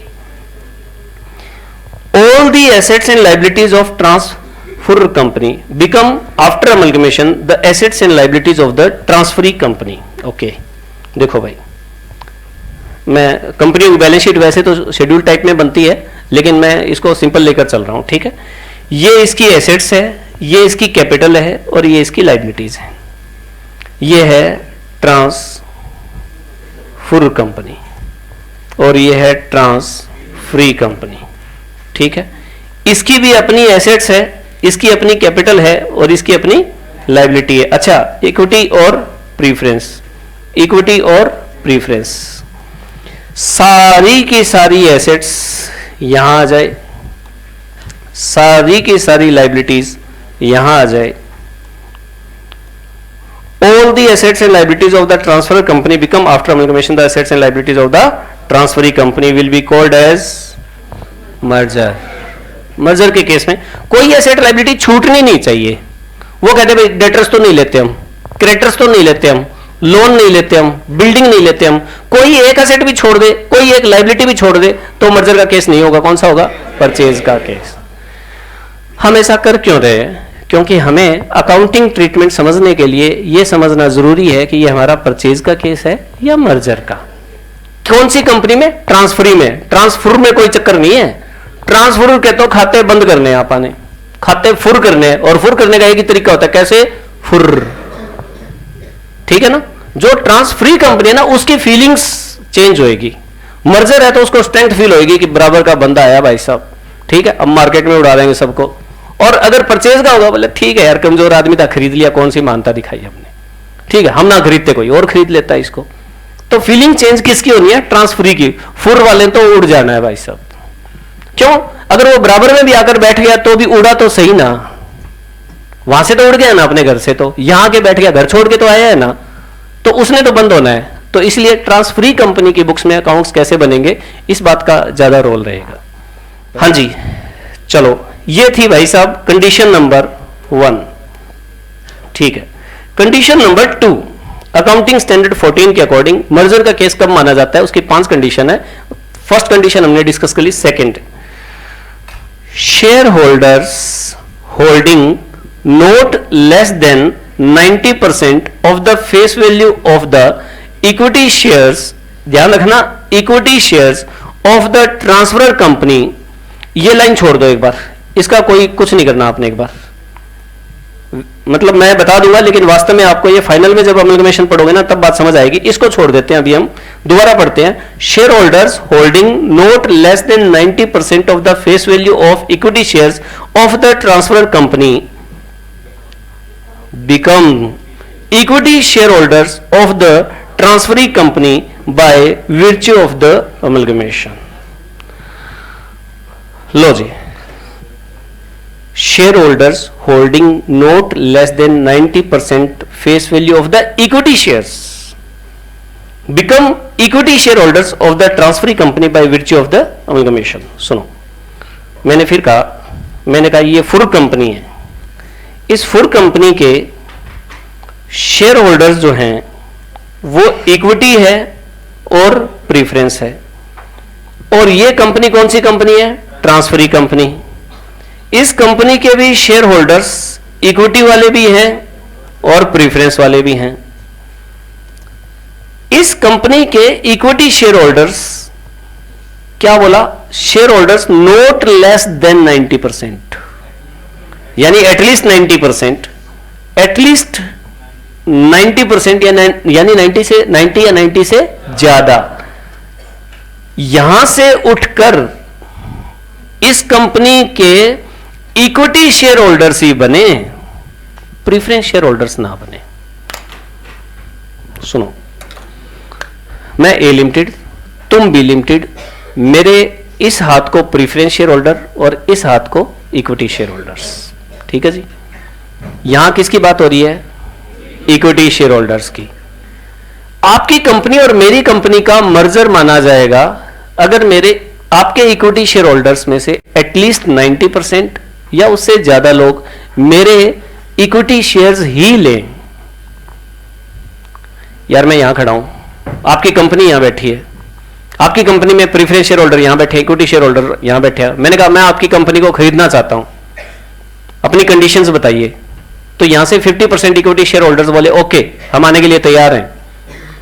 All the assets and liabilities of transfer company become after amalgamation the assets and liabilities of the transferee company. Okay, देखो भाई, मैं कंपनी की बैलेंस शीट वैसे तो शेड्यूल टाइप में बनती है, लेकिन मैं इसको सिंपल लेकर चल रहा हूं। ठीक है, ये इसकी एसेट्स है, ये इसकी कैपिटल है, और ये इसकी लाइबिलिटीज है। ये है ट्रांसफर कंपनी और ये है ट्रांसफ्री कंपनी। ठीक है, इसकी भी अपनी एसेट्स है, इसकी अपनी कैपिटल है, और इसकी अपनी लाइबिलिटी है। अच्छा, इक्विटी और प्रीफरेंस, इक्विटी और प्रीफरेंस, सारी की सारी एसेट्स यहां आ जाए, सारी की सारी लाइबिलिटीज यहां आ जाए। All the assets and liabilities of the transfer company become after amalgamation the assets and liabilities of the transferee company will be called as merger। Merger के केस में कोई एसेट लाइबिलिटी छूटनी नहीं चाहिए। वो कहते भाई डेटर्स तो नहीं लेते हम, क्रेडिटर्स तो नहीं लेते हम, लोन नहीं लेते हम, बिल्डिंग नहीं लेते हम, कोई एक एसेट भी छोड़ दे, कोई एक लाइबिलिटी भी छोड़ दे तो मर्जर का केस नहीं होगा। कौन सा होगा? परचेज का केस। हम ऐसा कर क्यों रहे हैं? क्योंकि हमें अकाउंटिंग ट्रीटमेंट समझने के लिए यह समझना जरूरी है कि यह हमारा परचेज का केस है या मर्जर का। कौन सी कंपनी में? ट्रांसफरी में। ट्रांसफर में कोई चक्कर नहीं है। ट्रांसफर के तो खाते बंद करने हैं, आपने खाते फुर करने हैं, और फुर करने का एक ही तरीका होता है, कैसे? फुर। ठीक है ना? जो ट्रांसफरी कंपनी है ना, उसकी फीलिंग्स चेंज होएगी। मर्जर है तो उसको स्ट्रेंथ फील होएगी कि बराबर का बंदा आया भाई साहब, ठीक है, अब मार्केट में उड़ा देंगे सबको। और अगर परचेज का होगा, बोले ठीक है यार, कमजोर आदमी था, खरीद लिया, कौन सी मानता दिखाई हमने, ठीक है, हम ना खरीदते कोई और खरीद लेता है इसको। तो फीलिंग चेंज किसकी होनी है? ट्रांसफरी की। फुर वाले तो उड़ जाना है भाई साहब। क्यों? अगर वो बराबर में भी आकर बैठ गया तो भी उड़ा तो सही ना, वहां से तो उड़ गया ना, अपने घर से तो यहां के बैठ गया, घर छोड़ के तो आया है ना, तो उसने तो बंद होना है। तो इसलिए ट्रांसफरी कंपनी की बुक्स में अकाउंट्स कैसे बनेंगे, इस बात का ज्यादा रोल रहेगा। हाँ जी, चलो, ये थी भाई साहब कंडीशन नंबर 1। ठीक है, कंडीशन नंबर 2, अकाउंटिंग स्टैंडर्ड 14 के अकॉर्डिंग मर्जर का केस कब माना जाता है, उसकी 5 कंडीशन है। फर्स्ट कंडीशन हमने डिस्कस कर ली। Second, share holders holding not less than 90% of the face value of the equity shares, ध्यान रखना, equity shares of the transfer company. ये लाइन छोड़ दो एक बार, इसका कोई कुछ नहीं करना आपने। एक बार मतलब मैं बता दूंगा, लेकिन वास्तव में आपको ये फाइनल में जब अमलगमेशन पढ़ोगे ना, तब बात समझ आएगी। इसको छोड़ देते हैं, अभी हम दोबारा पढ़ते हैं। Share holders holding not less than 90% of the face value of equity shares of the transfer company become equity share holders of the transferee company by virtue of the amalgamation. लो जी, shareholders holding not less than 90% face value of the equity shares become equity shareholders of the transferee company by virtue of the amalgamation। सुनो, मैंने फिर कहा, मैंने कहा ये फुर कंपनी है। इस फुर कंपनी के शेयर होल्डर्स जो हैं वो इक्विटी है और प्रीफरेंस है। और ये कंपनी कौन सी कंपनी है? Transferee company. इस कंपनी के भी शेयर होल्डर्स इक्विटी वाले भी हैं और प्रीफरेंस वाले भी हैं। इस कंपनी के इक्विटी शेयर होल्डर्स, क्या बोला? Share holders note less than 90%, यानी एटलीस्ट 90%, एटलीस्ट 90% यानी 90 या 90 से ज्यादा। यहां से उठकर इस कंपनी के इक्विटी शेयर होल्डर्स ही बने, प्रीफरेंस शेयर होल्डर्स ना बने। सुनो, मैं ए लिमिटेड, तुम बी लिमिटेड, मेरे इस हाथ को प्रीफरेंस शेयर होल्डर और इस हाथ को इक्विटी शेयर होल्डर्स। ठीक है जी, यहां किसकी बात हो रही है? इक्विटी शेयर होल्डर्स की। आपकी कंपनी और मेरी कंपनी का मर्जर माना जाएगा अगर मेरे आपके इक्विटी शेयर होल्डर्स में से एटलीस्ट 90% या उससे ज्यादा लोग मेरे इक्विटी शेयर्स ही लें। यार मैं यहां खड़ा हूं, आपकी कंपनी यहां बैठी है, आपकी कंपनी में प्रीफरेंस शेयर होल्डर यहां बैठे, इक्विटी शेयर होल्डर यहां बैठे हैं। मैंने कहा मैं आपकी कंपनी को खरीदना चाहता हूं, अपनी कंडीशंस बताइए। तो यहां से 50% इक्विटी शेयर होल्डर्स बोले ओके हम आने के लिए तैयार हैं।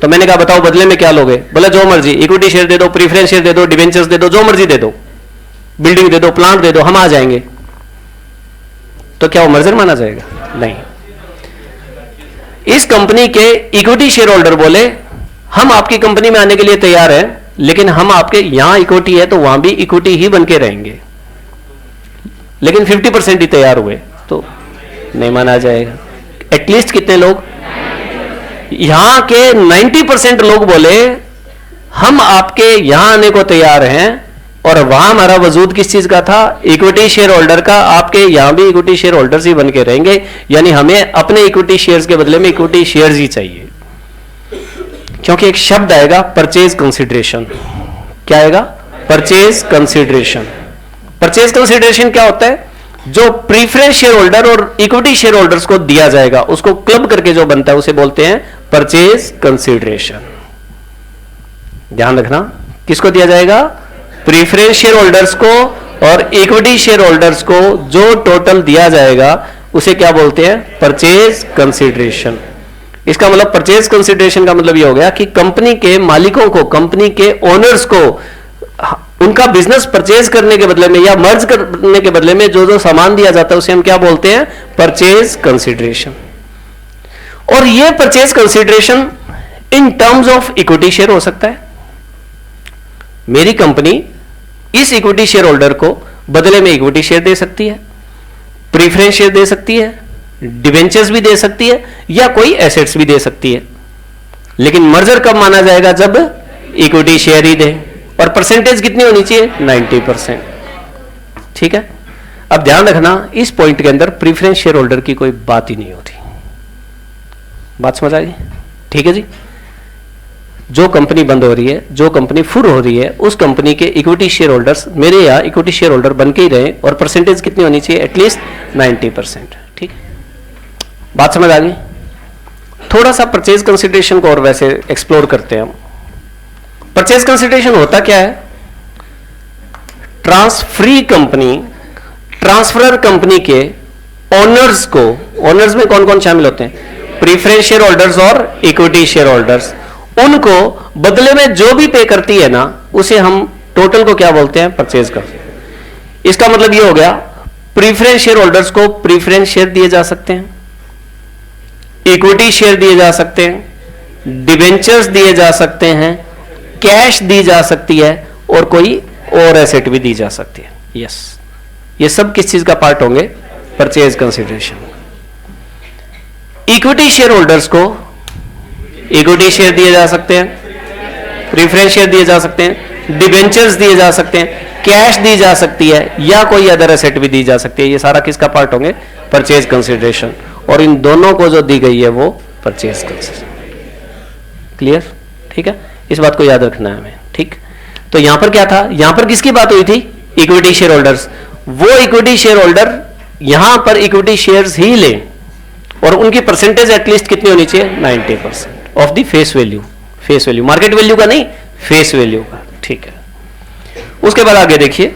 तो मैंने कहा बताओ बदले में क्या लोगे? बोला जो मर्जी, इक्विटी शेयर दे दो, प्रीफरेंस शेयर दे दो, डिवेंचर्स दे दो, जो मर्जी दे दो, बिल्डिंग दे दो, प्लांट दे दो, हम आ जाएंगे। तो क्या वो मर्जर माना जाएगा? नहीं। इस कंपनी के इक्विटी शेयर होल्डर बोले हम आपकी कंपनी में आने के लिए तैयार हैं, लेकिन हम आपके यहां इक्विटी है तो वहां भी इक्विटी ही बन के रहेंगे, लेकिन 50% ही तैयार हुए तो नहीं माना जाएगा। एटलीस्ट कितने लोग? यहां के 90% लोग बोले हम आपके यहां आने को तैयार हैं, और वहां हमारा वजूद किस चीज का था? इक्विटी शेयर होल्डर का। आपके यहां भी इक्विटी शेयर होल्डर्स ही बन के रहेंगे, यानी हमें अपने इक्विटी शेयर्स के बदले में इक्विटी शेयर्स ही चाहिए। क्योंकि एक शब्द आएगा परचेज कंसिडरेशन। क्या आएगा? Purchase consideration. परचेज कंसिडरेशन क्या होता है? जो प्रीफरेंस शेयर होल्डर और इक्विटी शेयर होल्डर्स को दिया जाएगा उसको क्लब करके जो बनता है उसे बोलते हैं परचेज कंसिडरेशन। ध्यान रखना, किसको दिया जाएगा? प्रीफरेंस शेयर होल्डर्स को और इक्विटी शेयर होल्डर्स को जो टोटल दिया जाएगा उसे क्या बोलते हैं? Purchase consideration. इसका मतलब परचेज कंसिडरेशन का मतलब यह हो गया कि कंपनी के मालिकों को, कंपनी के ओनर्स को उनका बिजनेस परचेज करने के बदले में या मर्ज करने के बदले में जो जो सामान दिया जाता है उसे हम क्या बोलते हैं? Purchase consideration. और यह purchase consideration in terms of equity share हो सकता है। मेरी कंपनी इस इक्विटी शेयर होल्डर को बदले में इक्विटी शेयर दे सकती है, प्रीफरेंस शेयर दे सकती है, डिवेंचर्स भी दे सकती है, या कोई एसेट्स भी दे सकती है। लेकिन मर्जर कब माना जाएगा? जब इक्विटी शेयर ही दे। और परसेंटेज कितनी होनी चाहिए? 90%। ठीक है। अब ध्यान रखना, इस पॉइंट के अंदर प्रीफरेंस शेयर होल्डर की कोई बात ही नहीं होती। बात समझ आ गई? ठीक है जी। जो कंपनी बंद हो रही है, जो कंपनी फुर हो रही है, उस कंपनी के इक्विटी शेयर होल्डर्स मेरे यहां इक्विटी शेयर होल्डर बन के ही रहे, और परसेंटेज कितनी होनी चाहिए? एटलीस्ट 90%। ठीक है, बात समझ आ गई? थोड़ा सा परचेज कंसिडरेशन को और वैसे एक्सप्लोर करते हैं हम। परचेज कंसिडरेशन होता क्या है? ट्रांसफरी कंपनी, ट्रांसफरर कंपनी के ओनर्स को, ओनर्स में कौन कौन शामिल होते हैं? प्रीफरेंस शेयर होल्डर्स और इक्विटी शेयर होल्डर्स, उनको बदले में जो भी पे करती है ना उसे हम टोटल को क्या बोलते हैं? परचेज कर। इसका मतलब यह हो गया प्रीफरेंस शेयर होल्डर्स को प्रीफरेंस शेयर दिए जा सकते हैं, इक्विटी शेयर दिए जा सकते हैं, डिवेंचर्स दिए जा सकते हैं, कैश दी जा सकती है, और कोई और एसेट भी दी जा सकती है। यस, ये सब किस चीज का पार्ट होंगे? Purchase consideration. Equity share holders को इक्विटी शेयर दिए जा सकते हैं, प्रीफरेंस शेयर दिए जा सकते हैं, डिवेंचर्स दिए जा सकते हैं, कैश दी जा सकती है, या कोई अदर एसेट भी दी जा सकती है। ये सारा किसका पार्ट होंगे? Purchase consideration. और इन दोनों को जो दी गई है वो परचेज कंसिडरेशन। क्लियर? ठीक है, इस बात को याद रखना है हमें। ठीक, तो यहां पर क्या था? यहां पर किसकी बात हुई थी? Equity share holders. वो इक्विटी शेयर होल्डर यहां पर इक्विटी शेयर्स ही लें, और उनकी परसेंटेज एटलीस्ट कितनी होनी चाहिए? 90% of the face value. Face value, market value का नहीं, फेस वैल्यू का। ठीक है, उसके बाद आगे देखिए।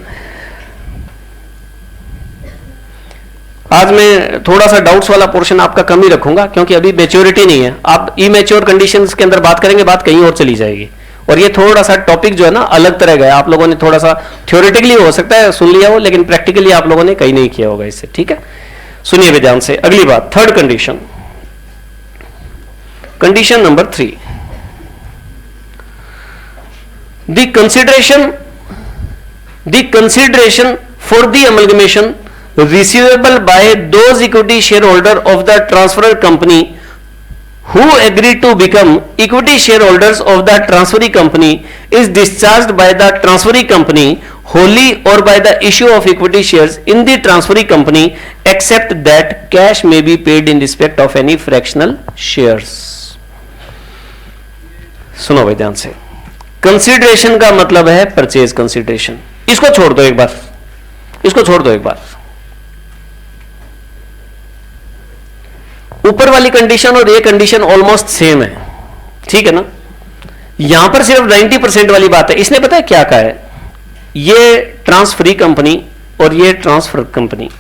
आज मैं थोड़ा सा डाउट्स वाला पोर्शन आपका कम ही रखूंगा, क्योंकि अभी मैच्योरिटी नहीं है। आप इमैच्योर कंडीशंस के अंदर बात करेंगे, बात कहीं और चली जाएगी। और ये थोड़ा सा टॉपिक जो है ना अलग तरह का है। आप लोगों ने थोड़ा सा थ्योरेटिकली हो सकता है सुन लिया हो, लेकिन प्रैक्टिकली आप लोगों ने कहीं नहीं किया होगा इससे। ठीक है, सुनिए भी ध्यान से। अगली बात, third condition, condition number 3, the consideration for the amalgamation receivable by those equity shareholder of the transferor company who agree to become equity shareholders of the transferee company is discharged by the transferee company wholly or by the issue of equity shares in the transferee company, except that cash may be paid in respect of any fractional shares. सुनो भाई ध्यान से। Consideration का मतलब है purchase consideration. इसको छोड़ दो एक बार, इसको छोड़ दो एक बार। ऊपर वाली कंडीशन और ये कंडीशन ऑलमोस्ट सेम है, ठीक है ना। यहां पर सिर्फ 90% वाली बात है। इसने पता है क्या कहा है, ये ट्रांसफरी कंपनी और ये ट्रांसफर कंपनी,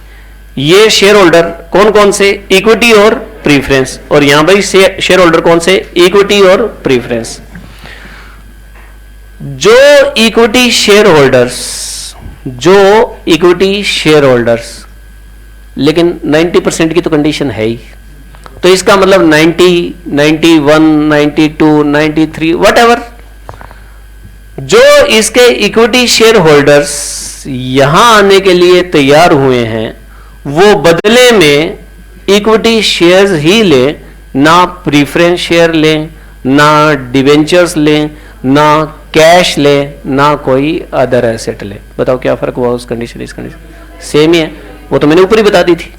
ये शेयर होल्डर कौन कौन से, इक्विटी और प्रीफरेंस, और यहां भाई शेयर होल्डर कौन से, इक्विटी और प्रीफरेंस। जो इक्विटी शेयर होल्डर्स, लेकिन 90% की तो कंडीशन है ही, तो इसका मतलब 90, 91, 92, 93 व्हाटएवर, जो इसके इक्विटी शेयर होल्डर्स यहां आने के लिए तैयार हुए हैं, वो बदले में इक्विटी शेयर्स ही ले, ना प्रीफरेंस शेयर लें, ना डिवेंचर्स लें, ना कैश ले, ना कोई अदर एसेट ले। बताओ क्या फर्क हुआ उस कंडीशन इस कंडीशन? सेम ही है, वो तो मैंने ऊपर ही बता दी थी।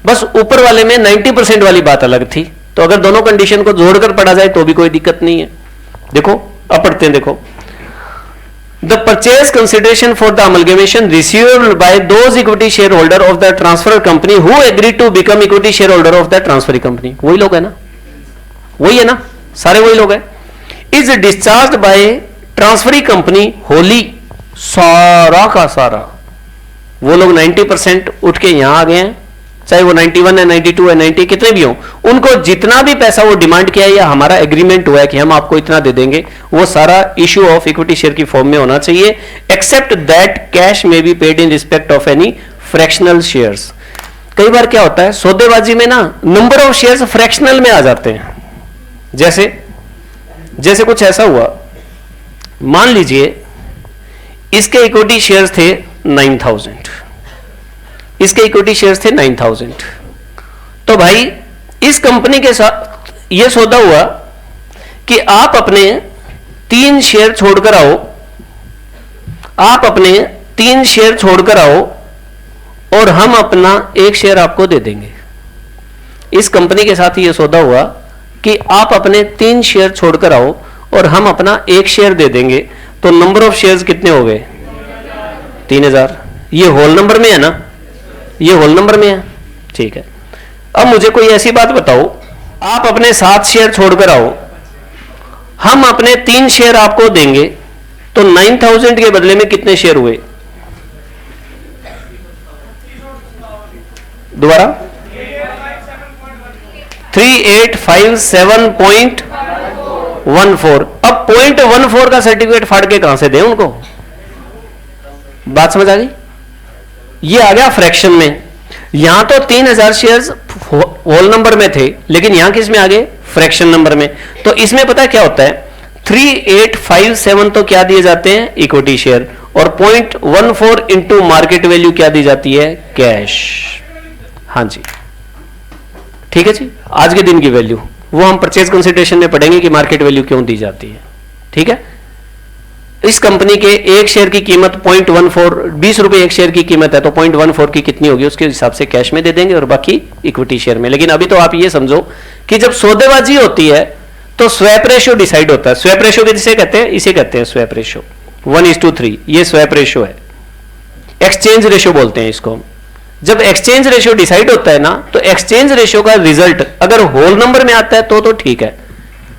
बस ऊपर वाले में 90% वाली बात अलग थी, तो अगर दोनों कंडीशन को जोड़कर पढ़ा जाए तो भी कोई दिक्कत नहीं है। देखो अब पढ़ते हैं, देखो the purchase consideration for the amalgamation received by those equity share holder of the transfer company who agree to become equity share holder of the transfer company. वही लोग है ना, वही है ना, सारे वही लोग हैं। Is discharge by transferee company Holi, सारा का सारा वो लोग 90% उठ के यहां आ गए हैं, चाहे वो 91 है, 92 है, 90 कितने भी हो, उनको जितना भी पैसा वो डिमांड किया है या हमारा एग्रीमेंट हुआ है कि हम आपको इतना दे देंगे, वो सारा इश्यू ऑफ इक्विटी शेयर की फॉर्म में होना चाहिए, एक्सेप्ट दैट कैश में be paid in respect of any fractional shares. कई बार क्या होता है सौदेबाजी में ना, नंबर ऑफ शेयर्स फ्रैक्शनल में आ जाते हैं। जैसे कुछ ऐसा हुआ, मान लीजिए इसके इक्विटी शेयर्स थे 9000, इसके इक्विटी शेयर्स थे 9000, तो भाई इस कंपनी के साथ यह सौदा हुआ कि आप अपने 3 शेयर छोड़कर आओ, आप अपने 3 शेयर छोड़कर आओ और हम अपना 1 शेयर आपको दे देंगे। इस कंपनी के साथ यह सौदा हुआ कि आप अपने 3 शेयर छोड़कर आओ और हम अपना 1 शेयर दे देंगे, तो नंबर ऑफ शेयर्स कितने हो गए? 3000। ये होल नंबर में है ना, ये होल नंबर में है, ठीक है। अब मुझे कोई ऐसी बात बताओ, आप अपने 7 शेयर छोड़कर आओ, हम अपने 3 शेयर आपको देंगे, तो 9000 के बदले में कितने शेयर हुए? दोबारा 3857.14। अब 0.14 का सर्टिफिकेट फाड़ के कहां से दें उनको? बात समझ आ गई? ये आ गया फ्रैक्शन में। यहां तो 3000 शेयर्स होल नंबर में थे, लेकिन यहां किस में आ गए? फ्रैक्शन नंबर में। तो इसमें पता है क्या होता है, 3857 तो क्या दिए जाते हैं? इक्विटी शेयर, और 0.14 इंटू मार्केट वैल्यू क्या दी जाती है? कैश। हां जी, ठीक है जी। आज के दिन की वैल्यू वो हम परचेज कंसिडरेशन में पढ़ेंगे कि मार्केट वैल्यू क्यों दी जाती है, ठीक है। इस कंपनी के 1 शेयर की कीमत 0.14, 20 रुपए 1 शेयर की कीमत है, तो 0.14 की कितनी होगी उसके हिसाब से कैश में दे देंगे और बाकी इक्विटी शेयर में। लेकिन अभी तो आप ये समझो कि जब सौदेबाजी होती है तो स्वैप रेशियो डिसाइड होता है। स्वैप रेशियो किसे कहते हैं? इसे कहते हैं स्वैप रेशियो, 1:3। ये स्वैप रेशियो है, एक्सचेंज रेशियो बोलते हैं इसको। जब एक्सचेंज रेशियो डिसाइड होता है ना, तो एक्सचेंज रेशियो का रिजल्ट अगर होल नंबर में आता है तो ठीक है,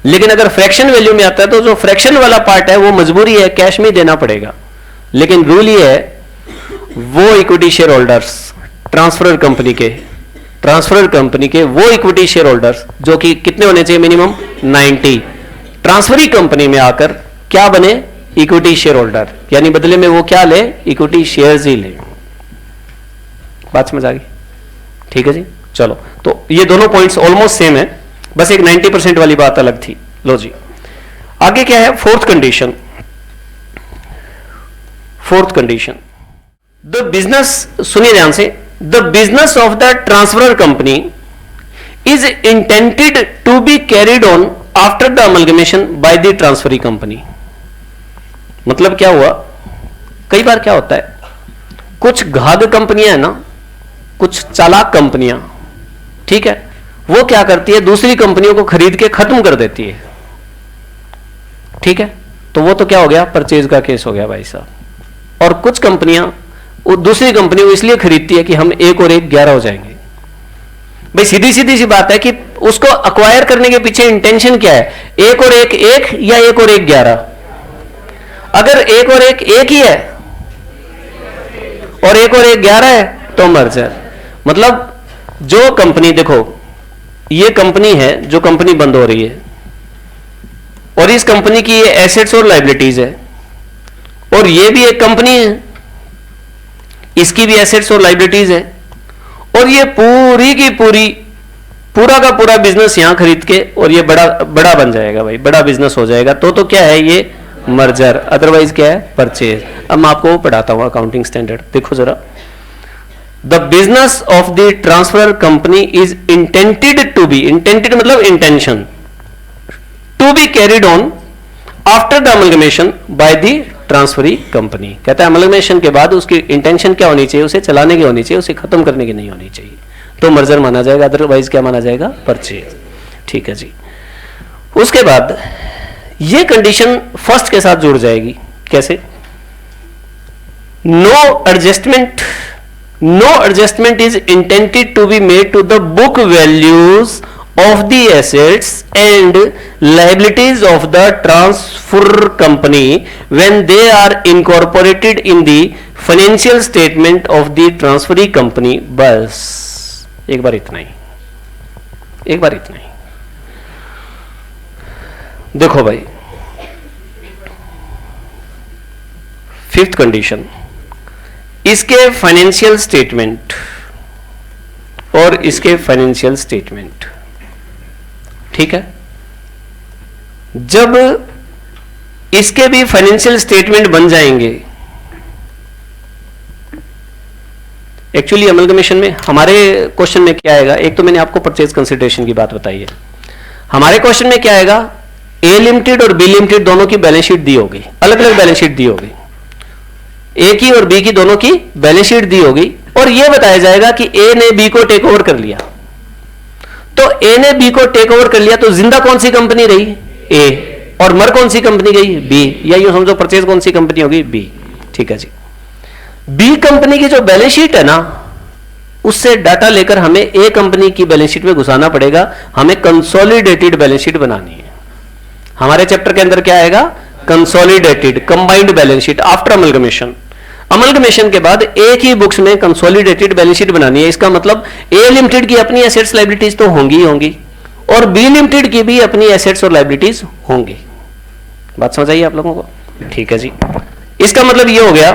लेकिन अगर फ्रैक्शन वैल्यू में आता है तो जो फ्रैक्शन वाला पार्ट है वो मजबूरी है, कैश में देना पड़ेगा। लेकिन रूल ये है, वो equity share holders transfer company के वो इक्विटी शेयर होल्डर्स जो कि कितने होने चाहिए? मिनिमम 90। ट्रांसफरी कंपनी में आकर क्या बने? इक्विटी शेयर होल्डर, यानी बदले में वो क्या ले? इक्विटी शेयर्स ही ले। बात समझ आ गई? ठीक है जी, चलो। तो ये दोनों पॉइंट्स ऑलमोस्ट सेम है, बस एक 90% वाली बात अलग थी। लो जी, आगे क्या है? Fourth condition. द बिजनेस, सुनिए ध्यान से, the business of the transfer company is intended to be carried on after the amalgamation by the transferee company. मतलब क्या हुआ, कई बार क्या होता है, कुछ घाघ कंपनियां है ना, कुछ चालाक कंपनियां, ठीक है, वो क्या करती है? दूसरी कंपनियों को खरीद के खत्म कर देती है, ठीक है। तो वो तो क्या हो गया, परचेज का केस हो गया भाई साहब। और कुछ कंपनियां वो दूसरी कंपनी को इसलिए खरीदती है कि हम 1 और 1 11 हो जाएंगे। भाई सीधी सीधी सी बात है कि उसको अक्वायर करने के पीछे इंटेंशन क्या है, 1 और 1 1 या 1 और 1 11। अगर 1 और 1 1 ही है और 1 और 1 11 है तो मर्जर। मतलब जो कंपनी, देखो ये कंपनी है, जो कंपनी बंद हो रही है और इस कंपनी की ये एसेट्स और लायबिलिटीज है, और ये भी एक कंपनी है, इसकी भी एसेट्स और लायबिलिटीज है, और ये पूरी की पूरी पूरा का पूरा बिजनेस यहां खरीद के और ये बड़ा बड़ा बन जाएगा भाई, बड़ा बिजनेस हो जाएगा, तो क्या है ये मर्जर, अदरवाइज क्या है परचेज। अब मैं आपको पढ़ाता हूं अकाउंटिंग स्टैंडर्ड, देखो जरा। The business of the transfer company is intended to be, intended मतलब intention, to be carried on after the amalgamation by the transferee company. कहता है अमलगमेशन के बाद उसकी इंटेंशन क्या होनी चाहिए, उसे चलाने की होनी चाहिए, उसे खत्म करने की नहीं होनी चाहिए, तो मर्जर माना जाएगा, अदरवाइज क्या माना जाएगा, परचेज। ठीक है जी। उसके बाद ये कंडीशन फर्स्ट के साथ जुड़ जाएगी, कैसे, no adjustment is intended to be made to the book values of the assets and liabilities of the transfer company when they are incorporated in the financial statement of the transferee company। बस एक बार इतना ही, एक बार इतना ही। देखो भाई, fifth condition, इसके financial statement और इसके फाइनेंशियल स्टेटमेंट, ठीक है, जब इसके भी फाइनेंशियल स्टेटमेंट बन जाएंगे, एक्चुअली अमलगमेशन में हमारे क्वेश्चन में क्या आएगा, एक तो मैंने आपको परचेज कंसिडरेशन की बात बताई है, हमारे क्वेश्चन में क्या आएगा, ए लिमिटेड और बी लिमिटेड दोनों की बैलेंस शीट दी होगी, अलग अलग बैलेंस शीट दी होगी, ए की और बी की दोनों की बैलेंस शीट दी होगी, और यह बताया जाएगा कि ए ने बी को टेक ओवर कर लिया। तो ए ने बी को टेक ओवर कर लिया, तो जिंदा कौन सी कंपनी रही, ए, और मर कौन सी कंपनी गई, बी, या यूं समझो परचेज कौन सी कंपनी होगी, बी। ठीक है जी। बी कंपनी की जो बैलेंस शीट है ना, उससे डाटा लेकर हमें ए कंपनी की बैलेंस शीट में घुसाना पड़ेगा, हमें कंसोलिडेटेड बैलेंस शीट बनानी है। हमारे चैप्टर के अंदर क्या आएगा, consolidated combined balance sheet after amalgamation. Amalgamation के बाद एक ही बुक्स में कंसोलिडेटेड बैलेंस शीट बनानी है। इसका मतलब ए लिमिटेड की अपनी एसेट्स लायबिलिटीज तो होंगी ही होंगी, और बी लिमिटेड की भी अपनी एसेट्स और लायबिलिटीज होंगी। बात समझ आई आप लोगों को? ठीक है जी। इसका मतलब ये हो गया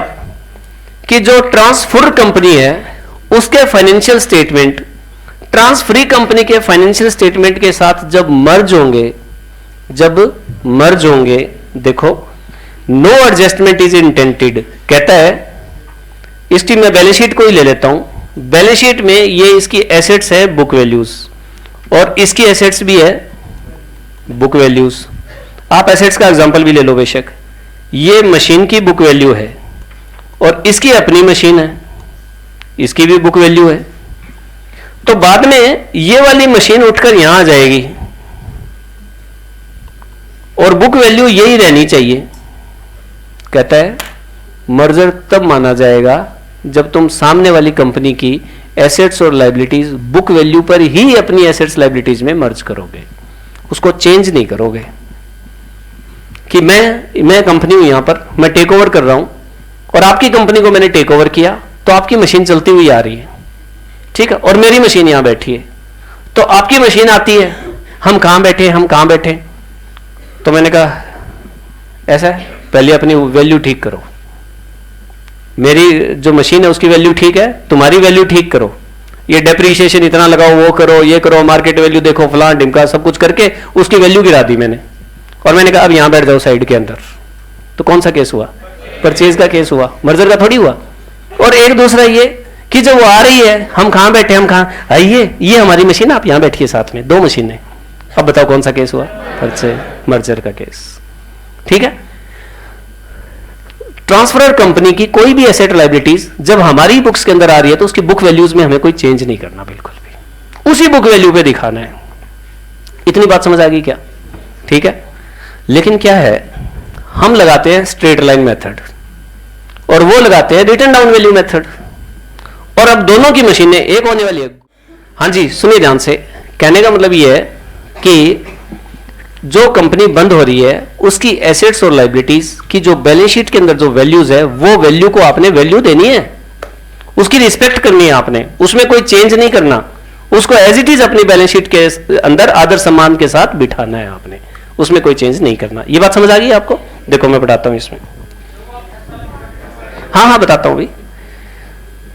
कि जो ट्रांसफर कंपनी है उसके फाइनेंशियल स्टेटमेंट ट्रांसफरी कंपनी के फाइनेंशियल स्टेटमेंट के साथ जब मर्ज होंगे, देखो, नो एडजस्टमेंट इज इंटेंटेड, कहता है, इसकी मैं बैलेंस शीट को ही ले लेता हूं। बैलेंस शीट में ये इसकी एसेट्स है बुक वैल्यूज, और इसकी एसेट्स भी है बुक वैल्यूज। आप एसेट्स का एग्जांपल भी ले लो बेशक, ये मशीन की बुक वैल्यू है और इसकी अपनी मशीन है, इसकी भी बुक वैल्यू है। तो बाद में ये वाली मशीन उठकर यहां आ जाएगी और बुक वैल्यू यही रहनी चाहिए। कहता है मर्जर तब माना जाएगा जब तुम सामने वाली कंपनी की एसेट्स और लायबिलिटीज बुक वैल्यू पर ही अपनी एसेट्स लायबिलिटीज में मर्ज करोगे, उसको चेंज नहीं करोगे कि मैं कंपनी हूं, यहां पर मैं टेक ओवर कर रहा हूं और आपकी कंपनी को मैंने टेक ओवर किया, तो आपकी मशीन चलती हुई आ रही है, ठीक है, और मेरी मशीन यहां बैठी है। तो आपकी मशीन आती है, हम कहां बैठे, तो मैंने कहा ऐसा है, पहले अपनी वैल्यू ठीक करो, मेरी जो मशीन है उसकी वैल्यू ठीक है, तुम्हारी वैल्यू ठीक करो, ये डेप्रीशिएशन इतना लगाओ, वो करो, ये करो, मार्केट वैल्यू देखो, फलान ढिमका, सब कुछ करके उसकी वैल्यू गिरा दी मैंने, और मैंने कहा अब यहां बैठ जाओ साइड के अंदर। तो कौन सा केस हुआ, परचेज का केस हुआ, मर्जर का थोड़ी हुआ। और एक दूसरा ये कि जब वो आ रही है, हम कहां बैठे, आइए, ये हमारी मशीन, आप यहां बैठिए साथ में, दो मशीनें। अब बताओ कौन सा केस हुआ, परचेज, मर्जर का केस। ठीक है। ट्रांसफरर कंपनी की कोई भी एसेट लायबिलिटीज जब हमारी बुक्स के अंदर आ रही है तो उसकी बुक वैल्यूज में हमें कोई चेंज नहीं करना, बिल्कुल भी उसी बुक वैल्यू पे दिखाना है। इतनी बात समझ आ गई क्या? ठीक है। लेकिन क्या है, हम लगाते हैं स्ट्रेट लाइन मेथड और वो लगाते हैं रिटर्न डाउन वैल्यू मेथड, और अब दोनों की मशीनें एक होने वाली है। हाँ जी सुनिए ध्यान से, कहने का मतलब ये है कि जो कंपनी बंद हो रही है उसकी एसेट्स और लायबिलिटीज की जो बैलेंस शीट के अंदर जो वैल्यूज है वो वैल्यू को आपने वैल्यू देनी है, उसकी रिस्पेक्ट करनी है आपने, उसमें कोई चेंज नहीं करना, उसको एज इट इज अपनी बैलेंस शीट के अंदर आदर सम्मान के साथ बिठाना है आपने, उसमें कोई चेंज नहीं करना। ये बात समझ आ गई आपको? देखो मैं बताता हूं इसमें, हाँ बताता हूं भाई।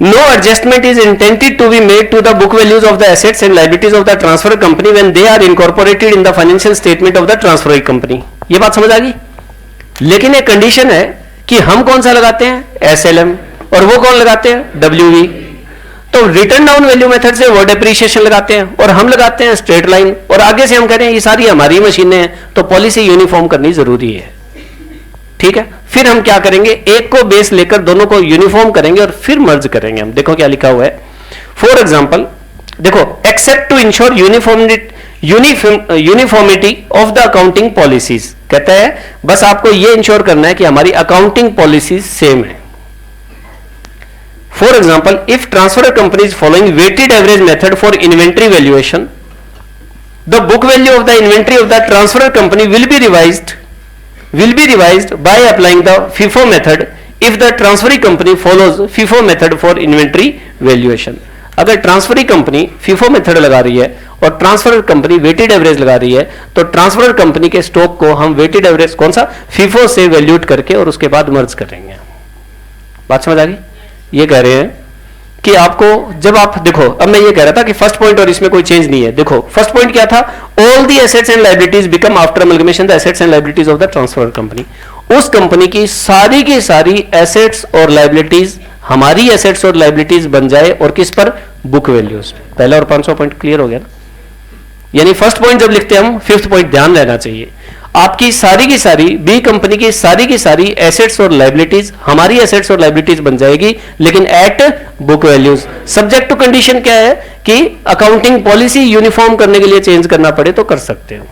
No adjustment is intended to be made to the book values of the assets and liabilities of the transfer company when they are incorporated in the financial statement of the transferee company। ये बात समझ आ गई? लेकिन एक condition है कि हम कौन सा लगाते हैं, SLM, और वो कौन लगाते हैं, WV। तो रिटर्न डाउन वैल्यू मेथड से वो डेप्रिसिएशन लगाते हैं और हम लगाते हैं स्ट्रेट लाइन, और आगे से हम कह रहे हैं ये सारी हमारी मशीनें हैं तो पॉलिसी यूनिफॉर्म करनी जरूरी है। ठीक है, फिर हम क्या करेंगे, एक को बेस लेकर दोनों को यूनिफॉर्म करेंगे और फिर मर्ज करेंगे हम। देखो क्या लिखा हुआ है, फॉर एग्जांपल देखो, except to ensure uniformity of the accounting policies, कहता है बस आपको यह इंश्योर करना है कि हमारी अकाउंटिंग पॉलिसीज सेम है। For example, if transfer companies following weighted average method for inventory valuation, the book value of the inventory of the transfer company will be revised by applying the FIFO method if the transferee company follows FIFO method for inventory valuation। अगर transferee company FIFO method लगा रही है और transfer company weighted average लगा रही है तो transfer company के स्टॉक को हम वेटेड एवरेज कौन सा, FIFO से वैल्यूट करके और उसके बाद मर्ज करेंगे। बात समझ आ गई? ये कह रहे हैं कि आपको जब आप देखो, अब मैं ये कह रहा था कि फर्स्ट पॉइंट और इसमें कोई चेंज नहीं है। देखो फर्स्ट पॉइंट क्या था, all the assets and liabilities become after amalgamation the assets and liabilities of the transfer company. उस कंपनी की सारी एसेट्स और लायबिलिटीज हमारी एसेट्स और लायबिलिटीज बन जाए, और किस पर, बुक वैल्यूज। पहला और 500 पॉइंट क्लियर हो गया ना? यानी फर्स्ट पॉइंट जब लिखते हैं हम, फिफ्थ पॉइंट ध्यान रहना चाहिए, आपकी सारी की सारी बी कंपनी की सारी एसेट्स और लायबिलिटीज हमारी एसेट्स और लायबिलिटीज बन जाएगी, लेकिन at book values. Subject to condition क्या है कि अकाउंटिंग पॉलिसी यूनिफॉर्म करने के लिए चेंज करना पड़े तो कर सकते हो।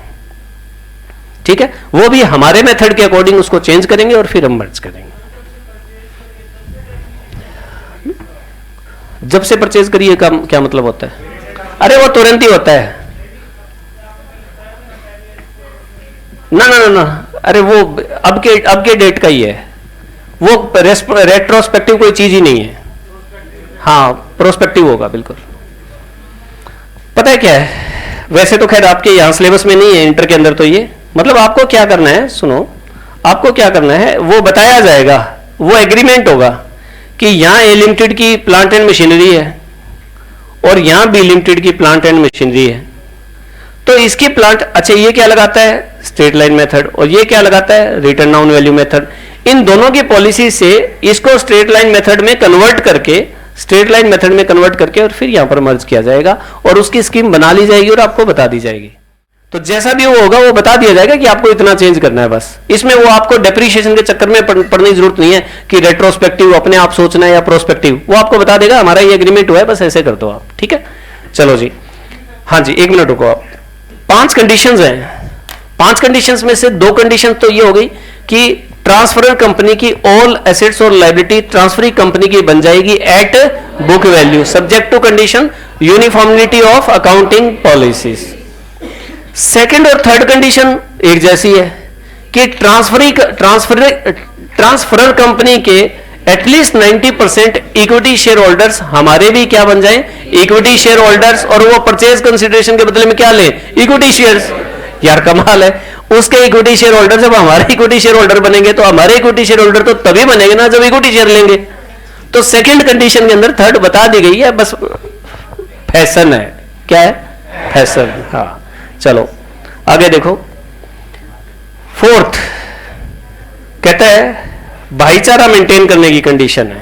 ठीक है, वो भी हमारे मेथड के अकॉर्डिंग उसको चेंज करेंगे और फिर हम मर्ज करेंगे। जब से परचेज करिए का क्या मतलब होता है? अरे वो तुरंत ही होता है ना, अरे वो अब के डेट का ही है, वो रेट्रोस्पेक्टिव कोई चीज ही नहीं है। हाँ प्रोस्पेक्टिव होगा बिल्कुल। पता है क्या है, वैसे तो खैर आपके यहां सिलेबस में नहीं है इंटर के अंदर, तो ये मतलब आपको क्या करना है, सुनो, आपको क्या करना है वो बताया जाएगा, वो एग्रीमेंट होगा कि यहां ए लिमिटेड की प्लांट एंड मशीनरी है और यहां बी लिमिटेड की प्लांट एंड मशीनरी है। तो इसकी प्लांट, अच्छा ये क्या लगाता है, स्ट्रेट लाइन मेथड, और ये क्या लगाता है, रिटर्न डाउन वैल्यू मेथड। इन दोनों की पॉलिसी से इसको स्ट्रेट लाइन मेथड में कन्वर्ट करके और फिर यहां पर मर्ज किया जाएगा और उसकी स्कीम बना ली जाएगी और आपको बता दी जाएगी। तो जैसा भी वो होगा वो बता दिया जाएगा कि आपको इतना चेंज करना है बस। इसमें वो आपको डेप्रिसिएशन के चक्कर में पड़ने की जरूरत नहीं है कि रेट्रोस्पेक्टिव अपने आप सोचना है या प्रोस्पेक्टिव, वो आपको बता देगा हमारा ये एग्रीमेंट हुआ है, बस ऐसे कर दो आप। ठीक है, चलो जी, हाँ जी, एक मिनट रुको आप। 5 कंडीशंस हैं, 5 कंडीशंस में से 2 कंडीशन तो ये हो गई कि ट्रांसफर कंपनी की ऑल एसेट्स और लायबिलिटी ट्रांसफरी कंपनी की बन जाएगी at book value, subject to condition uniformity of accounting policies. Second और थर्ड कंडीशन एक जैसी है कि ट्रांसफरर कंपनी के एटलीस्ट 90% इक्विटी शेयर होल्डर्स हमारे भी क्या बन जाएं, इक्विटी शेयर होल्डर्स, और वो परचेज कंसिडरेशन के बदले में क्या ले, इक्विटी शेयर्स। यार कमाल है, उसके इक्विटी शेयर होल्डर जब हमारे इक्विटी शेयर होल्डर बनेंगे तो हमारे इक्विटी शेयर होल्डर तो तभी बनेंगे ना जब इक्विटी शेयर लेंगे। तो सेकंड कंडीशन के अंदर थर्ड बता दी गई है, बस फैशन है। क्या है, फैशन। हाँ चलो आगे देखो, फोर्थ कहता है भाईचारा मेंटेन करने की कंडीशन है।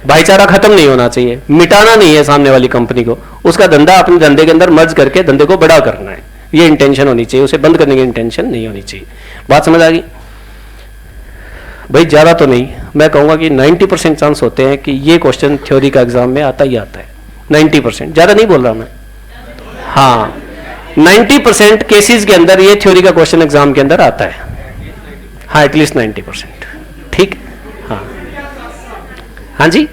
भाईचारा खत्म नहीं होना चाहिए, मिटाना नहीं है सामने वाली कंपनी को, उसका धंधा अपने धंधे के अंदर मर्ज करके धंधे को बड़ा करना है, ये इंटेंशन होनी चाहिए, उसे बंद करने की इंटेंशन नहीं होनी चाहिए। बात समझ आ गई भाई? ज्यादा तो नहीं, मैं कहूंगा कि 90% चांस होते हैं कि ये क्वेश्चन थ्योरी का एग्जाम में आता ही आता है, 90%, ज्यादा नहीं बोल रहा मैं। हाँ 90% केसेस के अंदर ये थ्योरी का क्वेश्चन एग्जाम के अंदर आता है। हाँ एटलीस्ट 90%। ठीक, हाँ हाँ जी,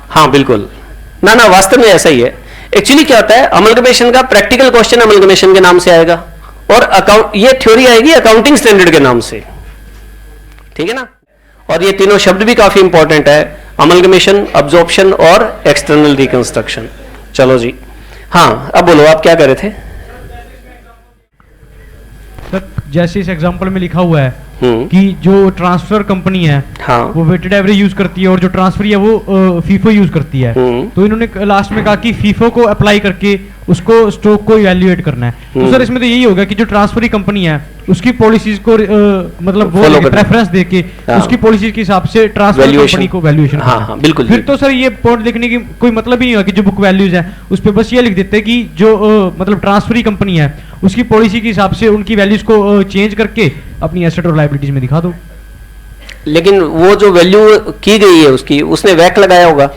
हाँ बिल्कुल, ना ना वास्तव में ऐसा ही है। एक्चुअली क्या होता है, अमलगमेशन का प्रैक्टिकल क्वेश्चन अमलगमेशन के नाम से आएगा, और अकाउंट ये थ्योरी आएगी अकाउंटिंग स्टैंडर्ड के नाम से, ठीक है ना। और ये तीनों शब्द भी काफी इंपॉर्टेंट है, अमलगमेशन, अब्जॉर्प्शन और एक्सटर्नल रिकंस्ट्रक्शन। चलो जी, हाँ अब बोलो आप क्या कर रहे थे। सर जैसे इस एग्जांपल में लिखा हुआ है कि जो ट्रांसफर कंपनी है, हाँ, वो वेटेड एवरेज यूज करती है और जो ट्रांसफर है वो फीफो यूज करती है। तो इन्होंने लास्ट में कहा कि फीफो को अप्लाई करके उसको स्टॉक को इवैल्यूएट करना है। तो सर इसमें तो यही होगा कि जो ट्रांसफरी कंपनी है उसकी पॉलिसीज को मतलब वो प्रेफरेंस देके उसकी पॉलिसीज के हिसाब से ट्रांसफर कंपनी को वैल्यूएशन। हाँ हाँ बिल्कुल। फिर तो सर ये पॉइंट लिखने की कोई मतलब ही नहीं होगा कि जो बुक वैल्यूज है उस पर बस ये लिख देते हैं कि जो मतलब ट्रांसफरी कंपनी है उसकी पॉलिसी के हिसाब से उनकी वैल्यूज को चेंज करके अपनी एसेट और लायबिलिटीज में दिखा दो। लेकिन वो जो वैल्यू की गई है उसकी, उसने वैक लगाया होगा,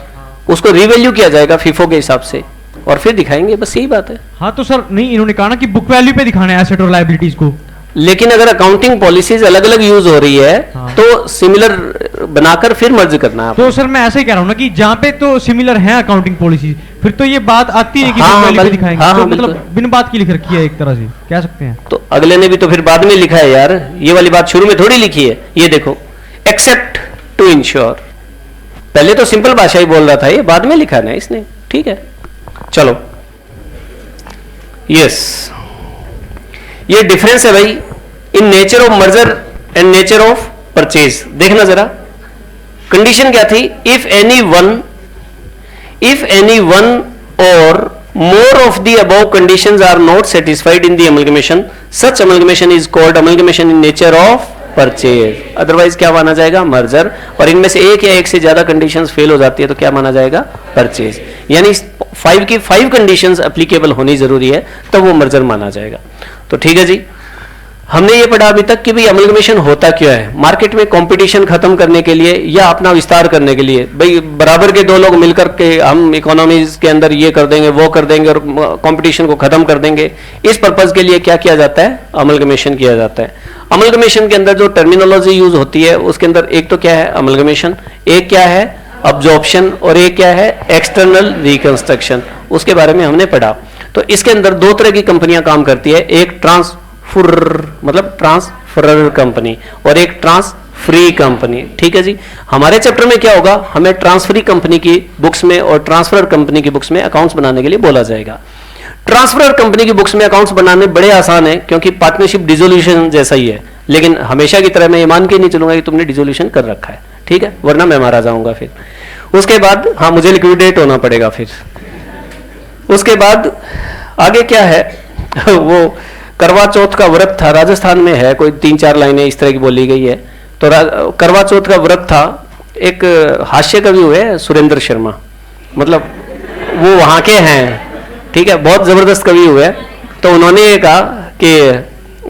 उसको रीवैल्यू किया जाएगा फीफो के हिसाब से और फिर दिखाएंगे, बस यही बात है। हाँ तो सर नहीं, इन्होंने कहा ना कि बुक वैल्यू पे दिखाना है एसेट और लायबिलिटीज को। लेकिन अगर अकाउंटिंग पॉलिसीज अलग अलग यूज हो रही है, हाँ, तो सिमिलर बनाकर फिर मर्ज करना है। तो सर मैं ऐसे ही कह रहा हूँ ना कि जहाँ पे तो सिमिलर है अकाउंटिंग पॉलिसी, फिर तो ये बात आती है कि हाँ, बुक वैल्यू पे दिखाएंगे। हाँ, तो मतलब बिन बात की लिख रखी है एक तरह से, कह सकते हैं। तो अगले ने भी तो फिर बाद में लिखा है यार, ये वाली बात शुरू में थोड़ी लिखी है। ये देखो, एक्सेप्ट टू इंश्योर, पहले तो सिंपल भाषा ही बोल रहा था, ये बाद में लिखा ना इसने, ठीक है। चलो यस, ये डिफरेंस है भाई in nature of merger and nature of purchase. देखना जरा, कंडीशन क्या थी, इफ एनी वन और more of the above conditions are not satisfied in the amalgamation, such amalgamation is called amalgamation in nature of purchase। Otherwise क्या माना जाएगा, merger. और इनमें से एक या एक से ज्यादा कंडीशंस फेल हो जाती है तो क्या माना जाएगा, परचेज। यानी 5 की 5 कंडीशंस एप्लीकेबल होनी जरूरी है तब वो मर्जर माना जाएगा। तो ठीक है जी, हमने ये पढ़ा अभी तक कि भाई अमलगमेशन होता क्या है। मार्केट में कंपटीशन खत्म करने के लिए या अपना विस्तार करने के लिए, भाई बराबर के दो लोग मिलकर के हम इकोनॉमीज के अंदर ये कर देंगे वो कर देंगे और कंपटीशन को खत्म कर देंगे, इस पर्पज के लिए क्या किया जाता है, अमलगमेशन किया जाता है। अमलगमेशन के अंदर जो टर्मिनोलॉजी यूज होती है उसके अंदर एक तो क्या है अमलगमेशन, एक क्या है अब्जॉर्प्शन और एक क्या है एक्सटर्नल रिकंस्ट्रक्शन, उसके बारे में हमने पढ़ा। तो इसके अंदर 2 तरह की कंपनियां काम करती है, एक ट्रांसफरर कंपनी और एक ट्रांसफ्री कंपनी। ठीक है जी, हमारे चैप्टर में क्या होगा, हमें ट्रांसफरी कंपनी की बुक्स में और ट्रांसफरर कंपनी की बुक्स में अकाउंट्स बनाने के लिए बोला जाएगा। ट्रांसफरर कंपनी की बुक्स में अकाउंट्स बनाने बड़े आसान है क्योंकि पार्टनरशिप डिसोल्यूशन जैसा ही है, लेकिन हमेशा की तरह मैं ये मान के नहीं चलूंगा कि तुमने डिसोल्यूशन कर रखा है, ठीक है, वरना मैं मारा जाऊंगा फिर। उसके बाद हाँ मुझे लिक्विडेट होना पड़ेगा फिर। उसके बाद आगे क्या है वो करवा चौथ का व्रत था, राजस्थान में है, कोई 3-4 लाइनें इस तरह की बोली गई है। तो करवा चौथ का व्रत था, एक हास्य कवि हुए सुरेंद्र शर्मा, मतलब वो वहां के हैं, ठीक है, बहुत जबरदस्त कवि हुए। तो उन्होंने ये कहा कि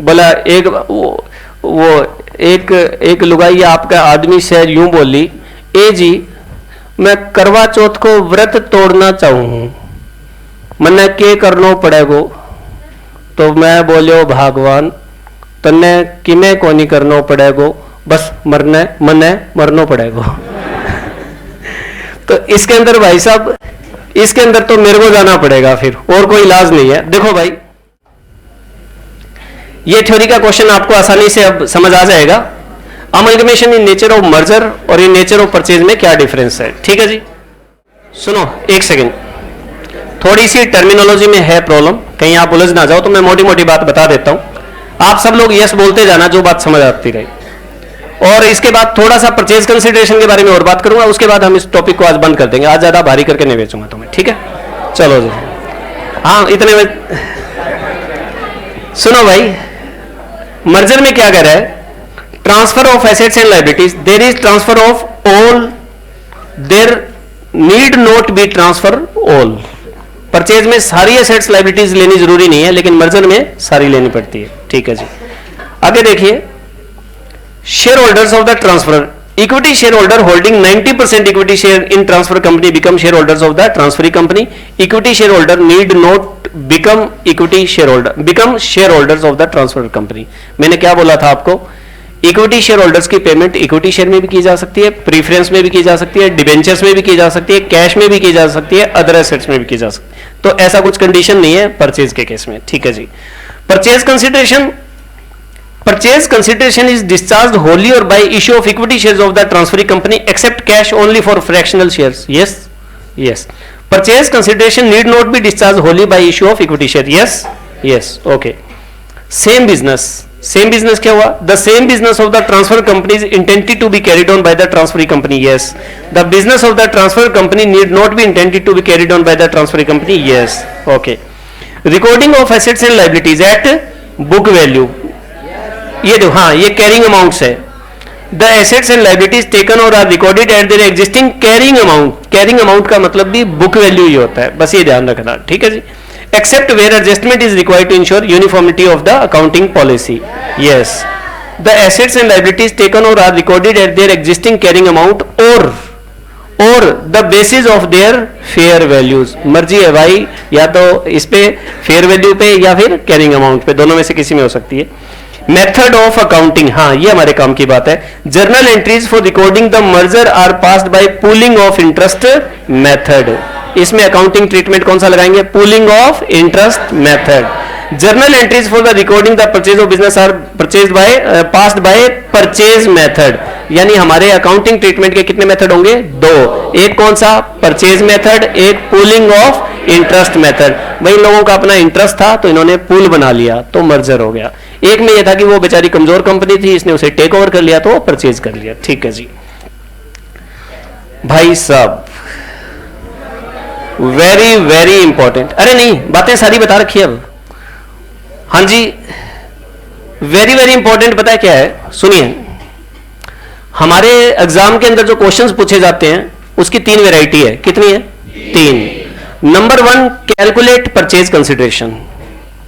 बोला एक लुगाई आपका आदमी से यूं बोली, ए जी मैं करवा चौथ को व्रत तोड़ना चाहूं, मन्ने के करनो पड़ेगो। तो मैं बोलियो भगवान तन्ने किमें को नहीं करनो पड़ेगो, बस मन्ने मरनो पड़ेगो। तो इसके अंदर भाई साहब, इसके अंदर तो मेरे को जाना पड़ेगा फिर, और कोई इलाज नहीं है। देखो भाई, ये थ्योरी का क्वेश्चन आपको आसानी से अब समझ आ जाएगा। Amalgamation in nature of merger और इन नेचर ऑफ परचेज में क्या डिफरेंस है। ठीक है जी, सुनो एक सेकेंड, थोड़ी सी टर्मिनोलॉजी में है प्रॉब्लम, कहीं आप उलझ ना जाओ, तो मैं मोटी मोटी बात बता देता हूं। आप सब लोग यस बोलते जाना जो बात समझ आती रहे, और इसके बाद थोड़ा सा परचेज कंसिडरेशन के बारे में और बात करूंगा। उसके बाद हम इस टॉपिक को आज बंद कर देंगे, आज ज्यादा भारी करके नहीं बेचूंगा तुम्हें, ठीक है। चलो जी, हाँ इतने में सुनो भाई, मर्जर में क्या कर रहा है, transfer of assets and liabilities, there is transfer of all, there need not be transfer all. Purchase में सारी एसेट्स लायबिलिटीज लेनी जरूरी नहीं है, लेकिन मर्जर में सारी लेनी पड़ती है। ठीक है जी, आगे देखिए, share holders of the transfer, equity share holder holding 90% equity share in transfer company become share holders of the transferee company. Equity share holder need not become equity share holder, become share holders of the transfer company. मैंने क्या बोला था आपको equity share holders की payment equity share में भी की जा सकती है, प्रीफरेंस में भी की जा सकती है, डिबेंचर्स में भी की जा सकती है, कैश में भी की जा सकती है, अदर एसेट्स में भी की जा सकती है। तो ऐसा कुछ कंडीशन नहीं है परचेज के केस में, ठीक है जी। Purchase consideration is discharge wholly और by issue of equity shares of the transferring company except cash only for fractional shares. Yes yes, purchase consideration need not be discharge wholly by issue of equity share. Yes yes, okay. Same business क्या हुआ? The same business of the transfer company is intended to be carried on by the transferring company. Yes, the business of the transfer company need not be intended to be carried on by the transferring company. Yes, okay. Recording of assets and liabilities at book value, ये दो, हाँ, ये carrying amounts है। The assets and liabilities taken और are recorded at their existing carrying amount. Carrying amount का मतलब भी book value ही होता है, बस ये ध्यान रखना, ठीक है जी। Except where adjustment is required to ensure uniformity of the accounting policy. Yes, the assets and liabilities taken or are recorded at their existing carrying amount or the basis of their fair values. मर्जी है भाई, या तो इस पे fair value पे या फिर carrying amount पे, दोनों में से किसी में हो सकती है। Method of accounting, हाँ, ये हमारे काम की बात है। Journal entries for recording the merger are passed by pooling of interest method. इसमें अकाउंटिंग ट्रीटमेंट कौन सा लगाएंगे? Pooling of interest method. Journal entries for the recording the purchase of business are passed by purchase method. यानी हमारे accounting treatment के कितने method होंगे? दो। एक कौन सा? परचेज मेथड, एक पूलिंग ऑफ इंटरेस्ट मेथड। वही लोगों का अपना इंटरेस्ट था तो इन्होंने पूल बना लिया तो मर्जर हो गया। एक में यह था कि वो बेचारी कमजोर कंपनी थी, इसने उसे टेक ओवर कर लिया तो परचेज कर लिया, ठीक है जी। भाई साहब वेरी वेरी इंपॉर्टेंट, अरे नहीं, बातें सारी बता रखी है अब। हाँ जी, वेरी वेरी इंपॉर्टेंट पता है क्या है? सुनिए, हमारे एग्जाम के अंदर जो क्वेश्चंस पूछे जाते हैं उसकी 3 वैरायटी है। कितनी है? 3। Number 1 calculate purchase consideration.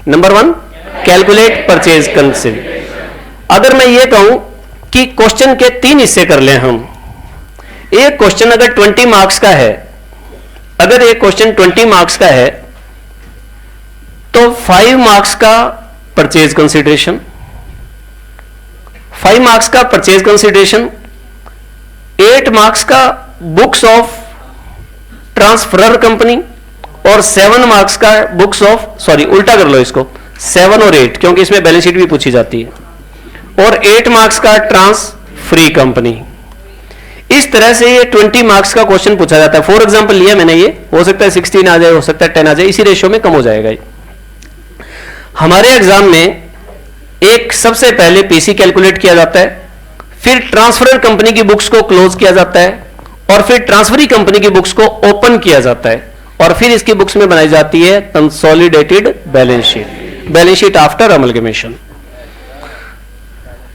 Number 1 calculate purchase consideration. अगर मैं ये कहूं कि क्वेश्चन के 3 हिस्से कर लें हम, एक क्वेश्चन अगर 20 मार्क्स का है, अगर एक क्वेश्चन 20 मार्क्स का है तो 5 मार्क्स का परचेज कंसिडरेशन, 5 मार्क्स का परचेज कंसिडरेशन, 8 मार्क्स का बुक्स ऑफ ट्रांसफरर कंपनी और 7 मार्क्स का बुक्स ऑफ, सॉरी उल्टा कर लो इसको, 7 और 8 क्योंकि इसमें बैलेंस शीट भी पूछी जाती है, और 8 मार्क्स का ट्रांसफ्री कंपनी। इस तरह से ये 20 मार्क्स का क्वेश्चन पूछा जाता है। फॉर एग्जांपल लिया मैंने, ये हो सकता है 16 आ जाए, हो सकता है 10 आ जाए, इसी रेशियो में कम हो जाएगा ये। हमारे एग्जाम में एक सबसे पहले पीसी कैलकुलेट किया जाता है, फिर ट्रांसफरर कंपनी की बुक्स को क्लोज किया जाता है, और फिर ट्रांसफरी कंपनी की बुक्स को ओपन किया जाता है, और फिर इसकी बुक्स में बनाई जाती है consolidated balance sheet, balance sheet after amalgamation.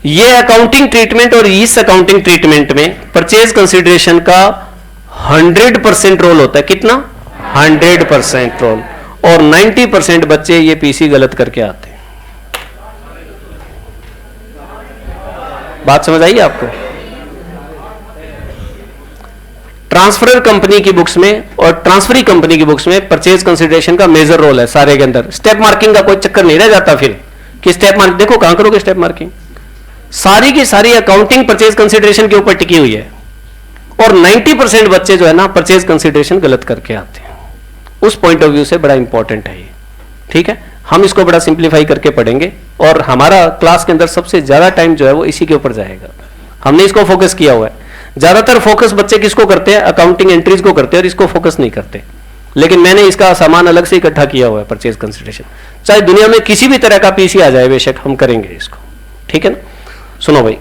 ये अकाउंटिंग ट्रीटमेंट, और इस अकाउंटिंग ट्रीटमेंट में परचेज कंसिडरेशन का 100% रोल होता है। कितना? 100% रोल। और 90% बच्चे ये पीसी गलत करके आते हैं। बात समझ आई आपको? ट्रांसफरर कंपनी की बुक्स में और ट्रांसफरी कंपनी की बुक्स में परचेज कंसिडरेशन का मेजर रोल है सारे के अंदर। स्टेप मार्किंग का कोई चक्कर नहीं रह जाता फिर कि स्टेप मार्किंग, देखो कहां करोगे स्टेप मार्किंग, सारी की सारी अकाउंटिंग परचेज कंसिडरेशन के ऊपर टिकी हुई है, और 90% बच्चे जो है ना परचेज कंसिडरेशन गलत करके आते हैं। उस पॉइंट ऑफ व्यू से बड़ा इंपॉर्टेंट है ये, ठीक है। हम इसको बड़ा सिंप्लीफाई करके पढ़ेंगे, और हमारा क्लास के अंदर सबसे ज्यादा टाइम जो है वो इसी के ऊपर जाएगा। हमने इसको फोकस किया हुआ है। ज्यादातर फोकस बच्चे किसको करते हैं? अकाउंटिंग एंट्रीज को करते हैं, और इसको फोकस नहीं करते। लेकिन मैंने इसका सामान अलग से इकट्ठा किया हुआ है, परचेज कंसिडरेशन। चाहे दुनिया में किसी भी तरह का पीसी आ जाए, बेशक हम करेंगे इसको, ठीक है ना। सुनो भाई,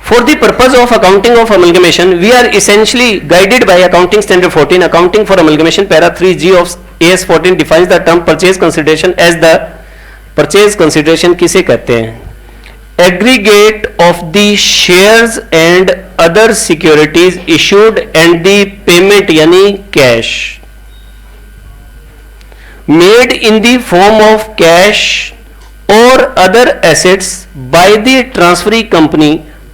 for the purpose of accounting of amalgamation we are essentially guided by accounting standard 14 accounting for amalgamation para 3g of AS 14 defines the term purchase consideration as the purchase consideration किसे कहते हैं? aggregate of the shares and other securities issued and the payment यानी cash made in the form of cash or other assets by the transferee company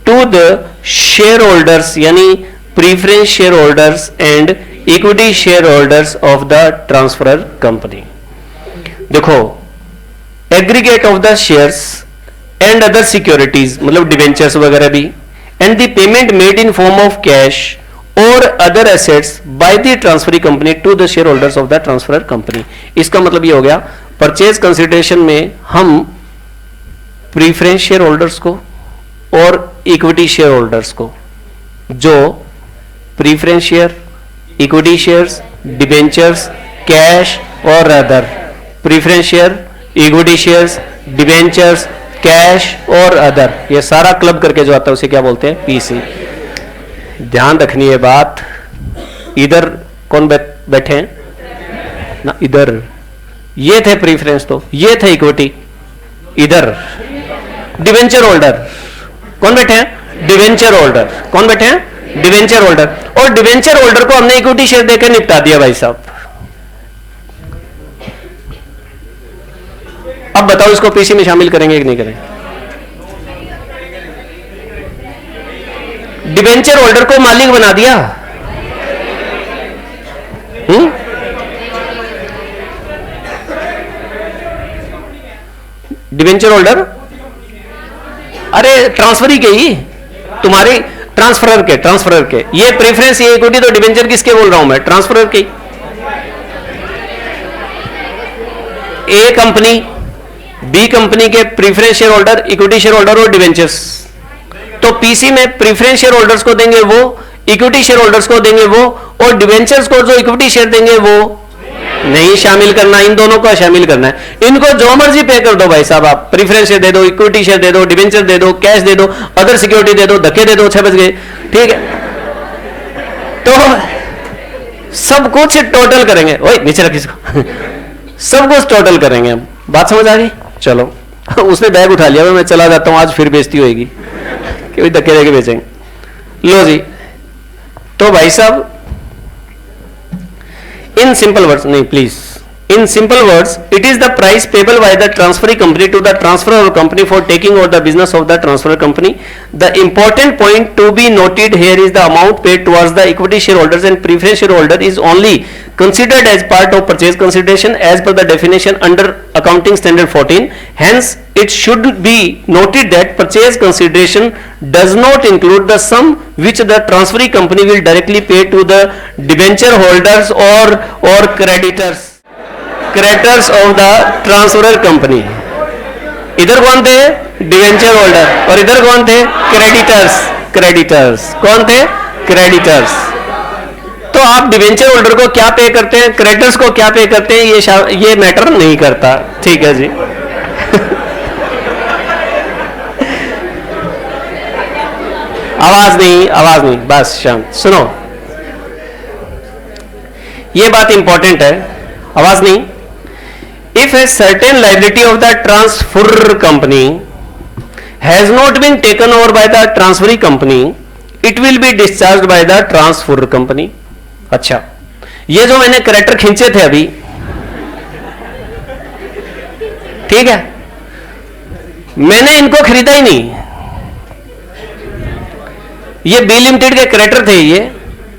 to the shareholders यानी preference shareholders and equity shareholders of the transferor company। देखो aggregate of the shares and other securities, मतलब debentures वगैरह भी, and the payment made in form of cash और other assets by the transferee company to the share holders of the transferor company. इसका मतलब ये हो गया, परचेज कंसिडरेशन में हम प्रीफरेंस शेयर होल्डर्स को और इक्विटी शेयर होल्डर्स को, जो preference share, equity shares, debentures, cash और other, preference share, equity shares, debentures, cash और अदर, ये सारा क्लब करके जो आता है उसे क्या बोलते हैं? पीसी। ध्यान रखनी है बात, इधर कौन बैठे हैं ना, इधर ये थे प्रीफरेंस, तो ये थे इक्विटी, इधर डिवेंचर होल्डर कौन बैठे हैं? Debenture holder. कौन बैठे हैं? Debenture holder. और डिवेंचर होल्डर को हमने इक्विटी शेयर देकर निपटा दिया भाई साहब। अब बताओ इसको पीसी में शामिल करेंगे कि नहीं करेंगे? डिवेंचर होल्डर को मालिक बना दिया। डिवेंचर होल्डर, अरे ट्रांसफरी के ही, तुम्हारे ट्रांसफरर के ये प्रेफरेंस, ये इक्विटी, तो डिवेंचर किसके बोल रहा हूं मैं? ट्रांसफरर के। ए कंपनी, बी कंपनी के preference share holder, equity share holder और डिवेंचर्स। तो पीसी में प्रीफरेंस शेयर होल्डर्स को देंगे वो, इक्विटी शेयर होल्डर्स को देंगे वो, और डिवेंचर्स को जो इक्विटी शेयर देंगे वो नहीं शामिल करना, इन दोनों को शामिल करना है। इनको जो मर्जी पे कर दो भाई साहब, आप प्रीफरेंस शेयर दे दो, इक्विटी शेयर दे दो, डिवेंचर दे दो, कैश दे दो, अदर सिक्योरिटी दे दो, धक्के दे दो, 6 बज गए, ठीक है। तो सब कुछ टोटल करेंगे, ओए नीचे रख इसको सब कुछ टोटल करेंगे हम। बात समझ आ गई? चलो उसने बैग उठा लिया, मैं चला जाता हूं, आज फिर बेइज्जती होगी कि धक्के देके बेचेंगे। लो जी, तो भाई साहब in simple words, नहीं please, in simple words, it is the price payable by the transferee company to the transferor company for taking over the business of the transferor company. The important point to be noted here is the amount paid towards the equity shareholders and preference shareholder is only considered as part of purchase consideration as per the definition under accounting standard 14. Hence, it should be noted that purchase consideration does not include the sum which the transferee company will directly pay to the debenture holders or creditors of the transferor company. इधर कौन थे? Debenture holder, और इधर कौन थे? Creditors. कौन थे? Creditors. तो आप डिवेंचर होल्डर को क्या पे करते हैं, क्रेडिटर्स को क्या पे करते हैं, ये मैटर नहीं करता, ठीक है जी। आवाज नहीं, बस शांत सुनो, ये बात इंपॉर्टेंट है, आवाज नहीं। If a certain liability of the transfer company has not been taken over by the transferee company, it will be discharge by the transfer company. अच्छा, ये जो मैंने कैरेक्टर खींचे थे अभी, ठीक है, मैंने इनको खरीदा ही नहीं, ये बी लिमिटेड के कैरेक्टर थे, ये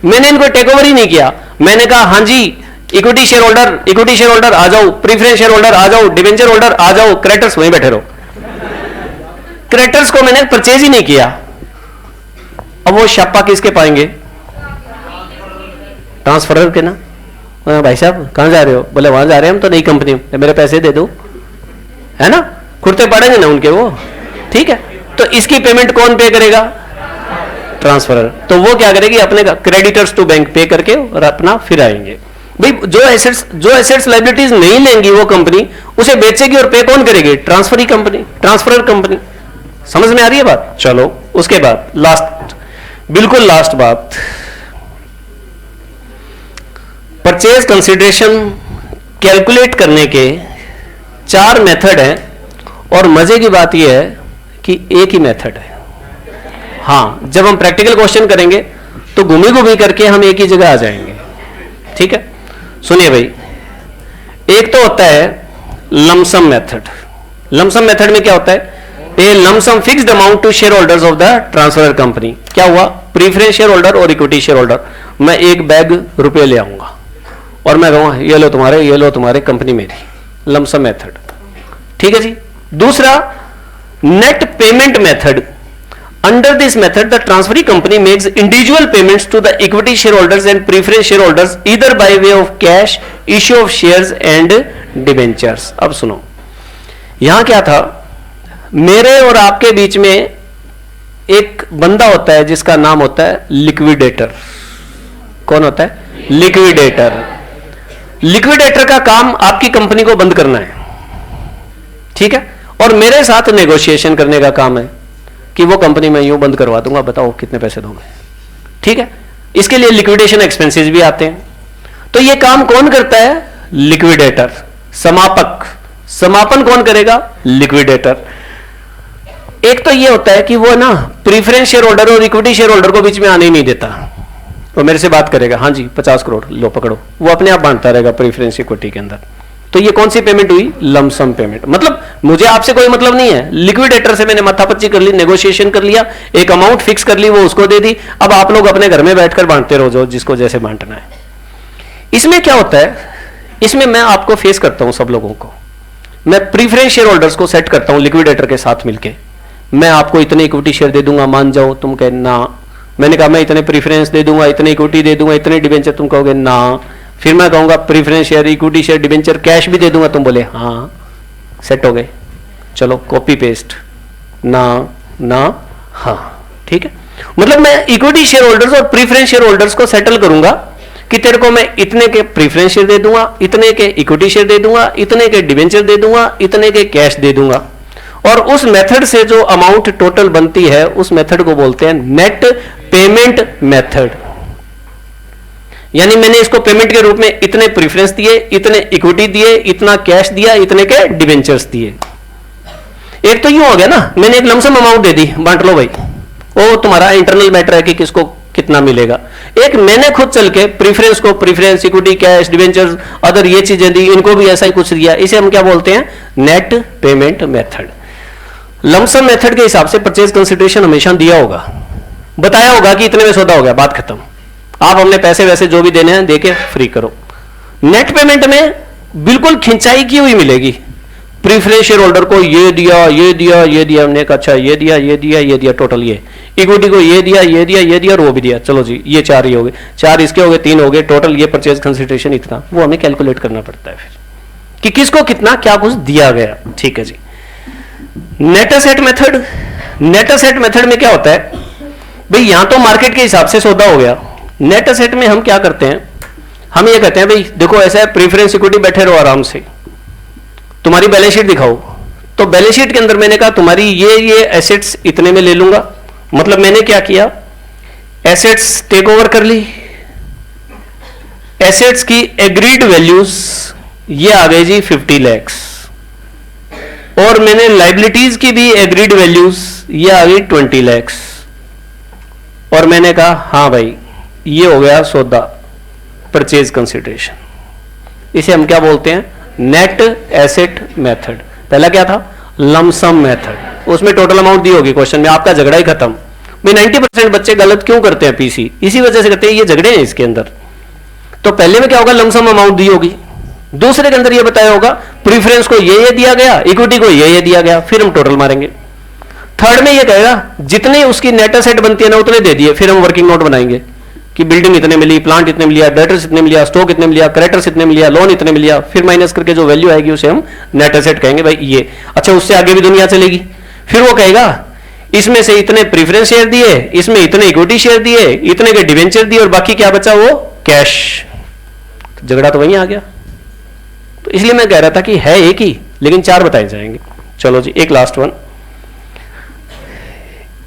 मैंने इनको टेक ओवर ही नहीं किया। मैंने कहा हाँ जी इक्विटी शेयर होल्डर आ जाओ, प्रीफरेंस शेयर होल्डर आ जाओ, डिवेंचर होल्डर आ जाओ, क्रेडिटर्स वहीं बैठे रहो। क्रेडिटर्स को मैंने परचेज ही नहीं किया। अब वो छापा किसके पाएंगे? ट्रांसफरर के ना। भाई साहब कहां जा रहे हो? बोले वहां जा रहे हैं हम तो, नई कंपनी में, मेरे पैसे दे दो, है ना, खुरते पड़ेंगे ना उनके वो, ठीक है। तो इसकी पेमेंट कौन पे करेगा? ट्रांसफरर। तो वो क्या करेगी? अपने क्रेडिटर्स टू बैंक पे करके और अपना फिर आएंगे। भाई जो एसेट्स लायबिलिटीज नहीं लेंगी वो कंपनी, उसे बेचेगी और पे कौन करेगी? Transferor company. समझ में आ रही है बात? चलो उसके बाद बिल्कुल लास्ट बात, परचेज कंसिडरेशन कैलकुलेट करने के 4 मेथड हैं, और मजे की बात यह है कि एक ही मेथड है। हाँ, जब हम प्रैक्टिकल क्वेश्चन करेंगे तो घूमी करके हम एक ही जगह आ जाएंगे, ठीक है। सुनिए भाई, एक तो होता है लमसम मेथड। लमसम मेथड में क्या होता है? A lump sum fixed amount to share holders of the transfer company. क्या हुआ? प्रीफरेंस शेयर होल्डर और इक्विटी शेयर होल्डर, मैं एक बैग रुपए ले आऊंगा और मैं कहूंगा ये लो तुम्हारे, कंपनी मेरी। लमसम मेथड, ठीक है जी। दूसरा, net payment method. Under this method, the transferee company makes individual payments to the equity shareholders and preference shareholders either by way of cash, issue of shares and debentures. अब सुनो, यहां क्या था, मेरे और आपके बीच में एक बंदा होता है जिसका नाम होता है लिक्विडेटर। कौन होता है? लिक्विडेटर। लिक्विडेटर का काम आपकी कंपनी को बंद करना है, ठीक है, और मेरे साथ नेगोशिएशन करने का काम है कि वो कंपनी में यूं बंद करवा दूंगा, बताओ कितने पैसे दोगे, ठीक है। इसके लिए लिक्विडेशन एक्सपेंसेस भी आते हैं। तो ये काम कौन करता है? लिक्विडेटर, समापक। समापन कौन करेगा? लिक्विडेटर। एक तो ये होता है कि वो ना प्रीफरेंस शेयर होल्डर और इक्विटी शेयर होल्डर को बीच में आने ही नहीं देता। वो मेरे से बात करेगा, हाँ जी 50 करोड़ लो पकड़ो, वो अपने आप बांटता रहेगा प्रीफरेंस इक्विटी के अंदर। तो ये कौन सी पेमेंट हुई? Lump sum payment. मतलब मुझे आपसे कोई मतलब नहीं है, लिक्विडेटर से मैंने माथापच्ची कर ली, नेगोशिएशन कर लिया, एक अमाउंट फिक्स कर ली, वो उसको दे दी। अब आप लोग अपने घर में बैठकर बांटते रहो जो जिसको जैसे बांटना है। इसमें क्या होता है, इसमें मैं आपको फेस करता हूं, सब लोगों को। मैं प्रीफरेंस शेयर होल्डर्स को सेट करता हूं लिक्विडेटर के साथ मिलकर। मैं आपको इतने इक्विटी शेयर दे दूंगा, मान जाओ, तुम कहे ना। मैंने कहा मैं इतने प्रीफरेंस दे दूंगा, इतने इक्विटी दे दूंगा, इतने डिबेंचर, तुम कहोगे ना। फिर मैं कहूंगा preference share, equity share, debenture, cash भी दे दूंगा, तुम बोले हाँ, सेट हो गए। चलो कॉपी पेस्ट, ना ना हाँ, ठीक है। मतलब मैं इक्विटी शेयर होल्डर्स और प्रीफरेंस शेयर होल्डर्स को सेटल करूंगा कि तेरे को मैं इतने के प्रीफरेंस शेयर दे दूंगा, इतने के इक्विटी शेयर दे दूंगा, इतने के डिबेंचर दे दूंगा, इतने के कैश दे दूंगा। और उस मेथड से जो अमाउंट टोटल बनती है, उस मेथड को बोलते हैं नेट पेमेंट मेथड। यानी मैंने इसको पेमेंट के रूप में इतने प्रीफरेंस दिए, इतने इक्विटी दिए, इतना कैश दिया, इतने के डिबेंचर्स दिए। एक तो यूं हो गया ना, मैंने एक लमसम अमाउंट दे दी, बांट लो भाई, वो तुम्हारा इंटरनल मैटर है कि किसको कितना मिलेगा। एक मैंने खुद चल के प्रीफरेंस को preference, equity, cash, debentures, other ये चीजें दी, इनको भी ऐसा ही कुछ दिया। इसे हम क्या बोलते हैं? Net payment method. Lump sum method के हिसाब से परचेज कंसिडरेशन हमेशा दिया होगा, बताया होगा कि इतने में सौदा हो गया, बात खत्म। आप हमने पैसे वैसे जो भी देने हैं देके फ्री करो। नेट पेमेंट में बिल्कुल खिंचाई की हुई मिलेगी। प्रीफरेंस शेयर होल्डर को ये दिया, ये दिया, ये दिया, हमने कहा अच्छा ये दिया, ये दिया, ये दिया, टोटल ये। इक्विटी को ये दिया, ये दिया, ये दिया और वो भी दिया। चलो जी, ये 4 ही हो गए, 4 इसके हो गए, 3 हो गए, टोटल ये परचेज कंसिडरेशन इतना। वो हमें कैलकुलेट करना पड़ता है फिर कि किसको कितना क्या कुछ दिया गया। ठीक है जी। Net asset method. Net asset method में क्या होता है भाई, यहां तो मार्केट के हिसाब से सौदा हो गया। नेट एसेट में हम क्या करते हैं, हम ये कहते हैं भाई देखो ऐसा है, प्रीफरेंस इक्विटी बैठे रहो आराम से, तुम्हारी बैलेंस शीट दिखाओ। तो बैलेंस शीट के अंदर मैंने कहा तुम्हारी ये एसेट्स इतने में ले लूंगा। मतलब मैंने क्या किया, एसेट्स टेक ओवर कर ली, एसेट्स की एग्रीड वैल्यूज ये आ गई जी 50 लाख, और मैंने लाइबिलिटीज की भी एग्रीड वैल्यूज ये आ गई 20 लाख। और मैंने कहा हाँ भाई ये हो गया सौदा, परचेज कंसिडरेशन। इसे हम क्या बोलते हैं, नेट एसेट मेथड। पहला क्या था, लमसम मेथड, उसमें टोटल अमाउंट दी होगी क्वेश्चन में, आपका झगड़ा ही खत्म। भाई 90% बच्चे गलत क्यों करते हैं पीसी, इसी वजह से करते हैं, ये झगड़े हैं इसके अंदर। तो पहले में क्या होगा, लमसम अमाउंट दी होगी, दूसरे के अंदर ये बताया होगा प्रीफरेंस को ये दिया गया, इक्विटी को ये दिया गया, फिर हम टोटल मारेंगे। थर्ड में ये कहेगा जितने उसकी नेट एसेट बनती है ना उतने दे दिए, फिर हम वर्किंग नोट बनाएंगे कि बिल्डिंग इतने मिली, प्लांट इतने मिलिया, डेटर्स इतने मिलिया, स्टॉक इतने मिलिया, क्रेडिटर्स इतने मिलिया, लोन इतने मिलिया, फिर माइनस करके जो वैल्यू आएगी उसे हम नेट एसेट कहेंगे भाई ये। अच्छा उससे आगे भी दुनिया चलेगी, फिर वो कहेगा इसमें से इतने प्रीफरेंस शेयर दिए, इसमें इतने इक्विटी शेयर दिए, इतने के डिवेंचर दिए, और बाकी क्या बचा वो कैश। झगड़ा तो वहीं आ गया। तो इसलिए मैं कह रहा था कि है एक ही लेकिन 4 बताए जाएंगे। चलो जी, एक लास्ट वन,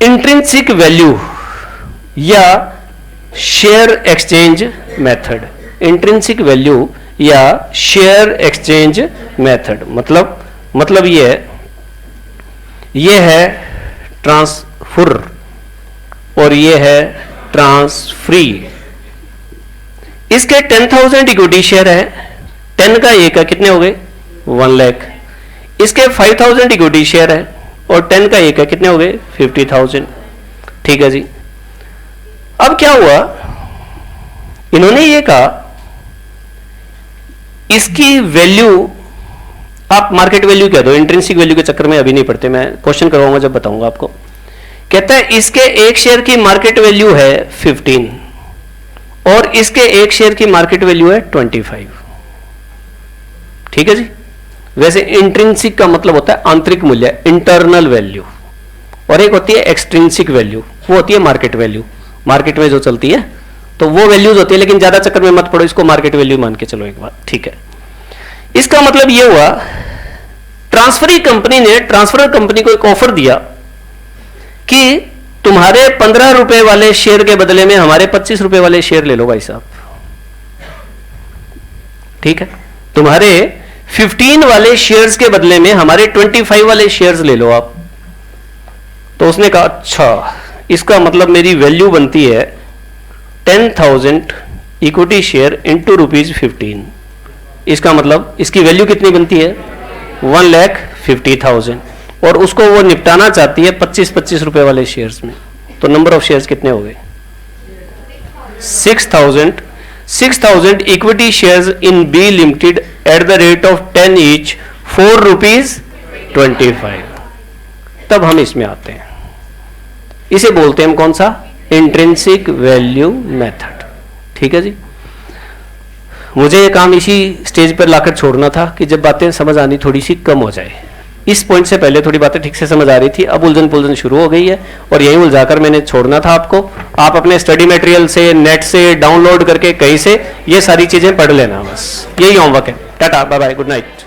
इंट्रिंसिक वैल्यू या share exchange method. Intrinsic value या शेयर एक्सचेंज मेथड मतलब ये है ट्रांसफर और ये है ट्रांसफ्री। इसके 10,000 इक्विटी शेयर है, 10 का 1 का कितने हो गए 1 लाख। इसके 5,000 इक्विटी शेयर है और 10 का 1 का कितने हो गए 50,000। ठीक है जी। अब क्या हुआ, इन्होंने ये कहा इसकी वैल्यू आप मार्केट वैल्यू कह दो, इंट्रिंसिक वैल्यू के चक्कर में अभी नहीं पड़ते, मैं क्वेश्चन करवाऊंगा जब बताऊंगा आपको। कहता है इसके एक शेयर की मार्केट वैल्यू है 15 और इसके एक शेयर की मार्केट वैल्यू है 25। ठीक है जी। वैसे इंट्रिंसिक का मतलब होता है आंतरिक मूल्य, इंटरनल वैल्यू, और एक होती है एक्सट्रिंसिक वैल्यू, वो होती है मार्केट वैल्यू, मार्केट में जो चलती है, तो वो वैल्यूज होती है, लेकिन ज्यादा चक्कर में मत पड़ो, इसको मार्केट वैल्यू मान के चलो एक बार। ठीक है, इसका मतलब ये हुआ ट्रांसफरी कंपनी ने ट्रांसफर कंपनी को एक ऑफर दिया कि तुम्हारे 15 रुपए वाले शेयर के बदले में हमारे 25 रुपए वाले शेयर ले लो भाई साहब। ठीक है, तुम्हारे 15 वाले शेयर्स के बदले में हमारे 25 वाले शेयर्स ले लो आप। तो उसने कहा अच्छा, इसका मतलब मेरी वैल्यू बनती है 10,000 इक्विटी शेयर इंटू ₹15। इसका मतलब इसकी वैल्यू कितनी बनती है 1,50,000, और उसको वो निपटाना चाहती है 25-25 रुपए वाले शेयर्स में। तो नंबर ऑफ शेयर्स कितने हो गए 6,000 equity shares in B limited at the rate of 10 each ₹4.25। तब हम इसमें आते हैं, इसे बोलते हैं हम कौन सा, इंट्रिंसिक वैल्यू मेथड। ठीक है जी। मुझे ये काम इसी स्टेज पर लाकर छोड़ना था कि जब बातें समझ आनी थोड़ी सी कम हो जाए। इस पॉइंट से पहले थोड़ी बातें ठीक से समझ आ रही थी, अब उलझन पुलझन शुरू हो गई है, और यही उलझाकर मैंने छोड़ना था आपको। आप अपने स्टडी मटेरियल से, नेट से डाउनलोड करके कहीं से ये सारी चीजें पढ़ लेना, बस यही होमवर्क है। Tata, bye bye, good night.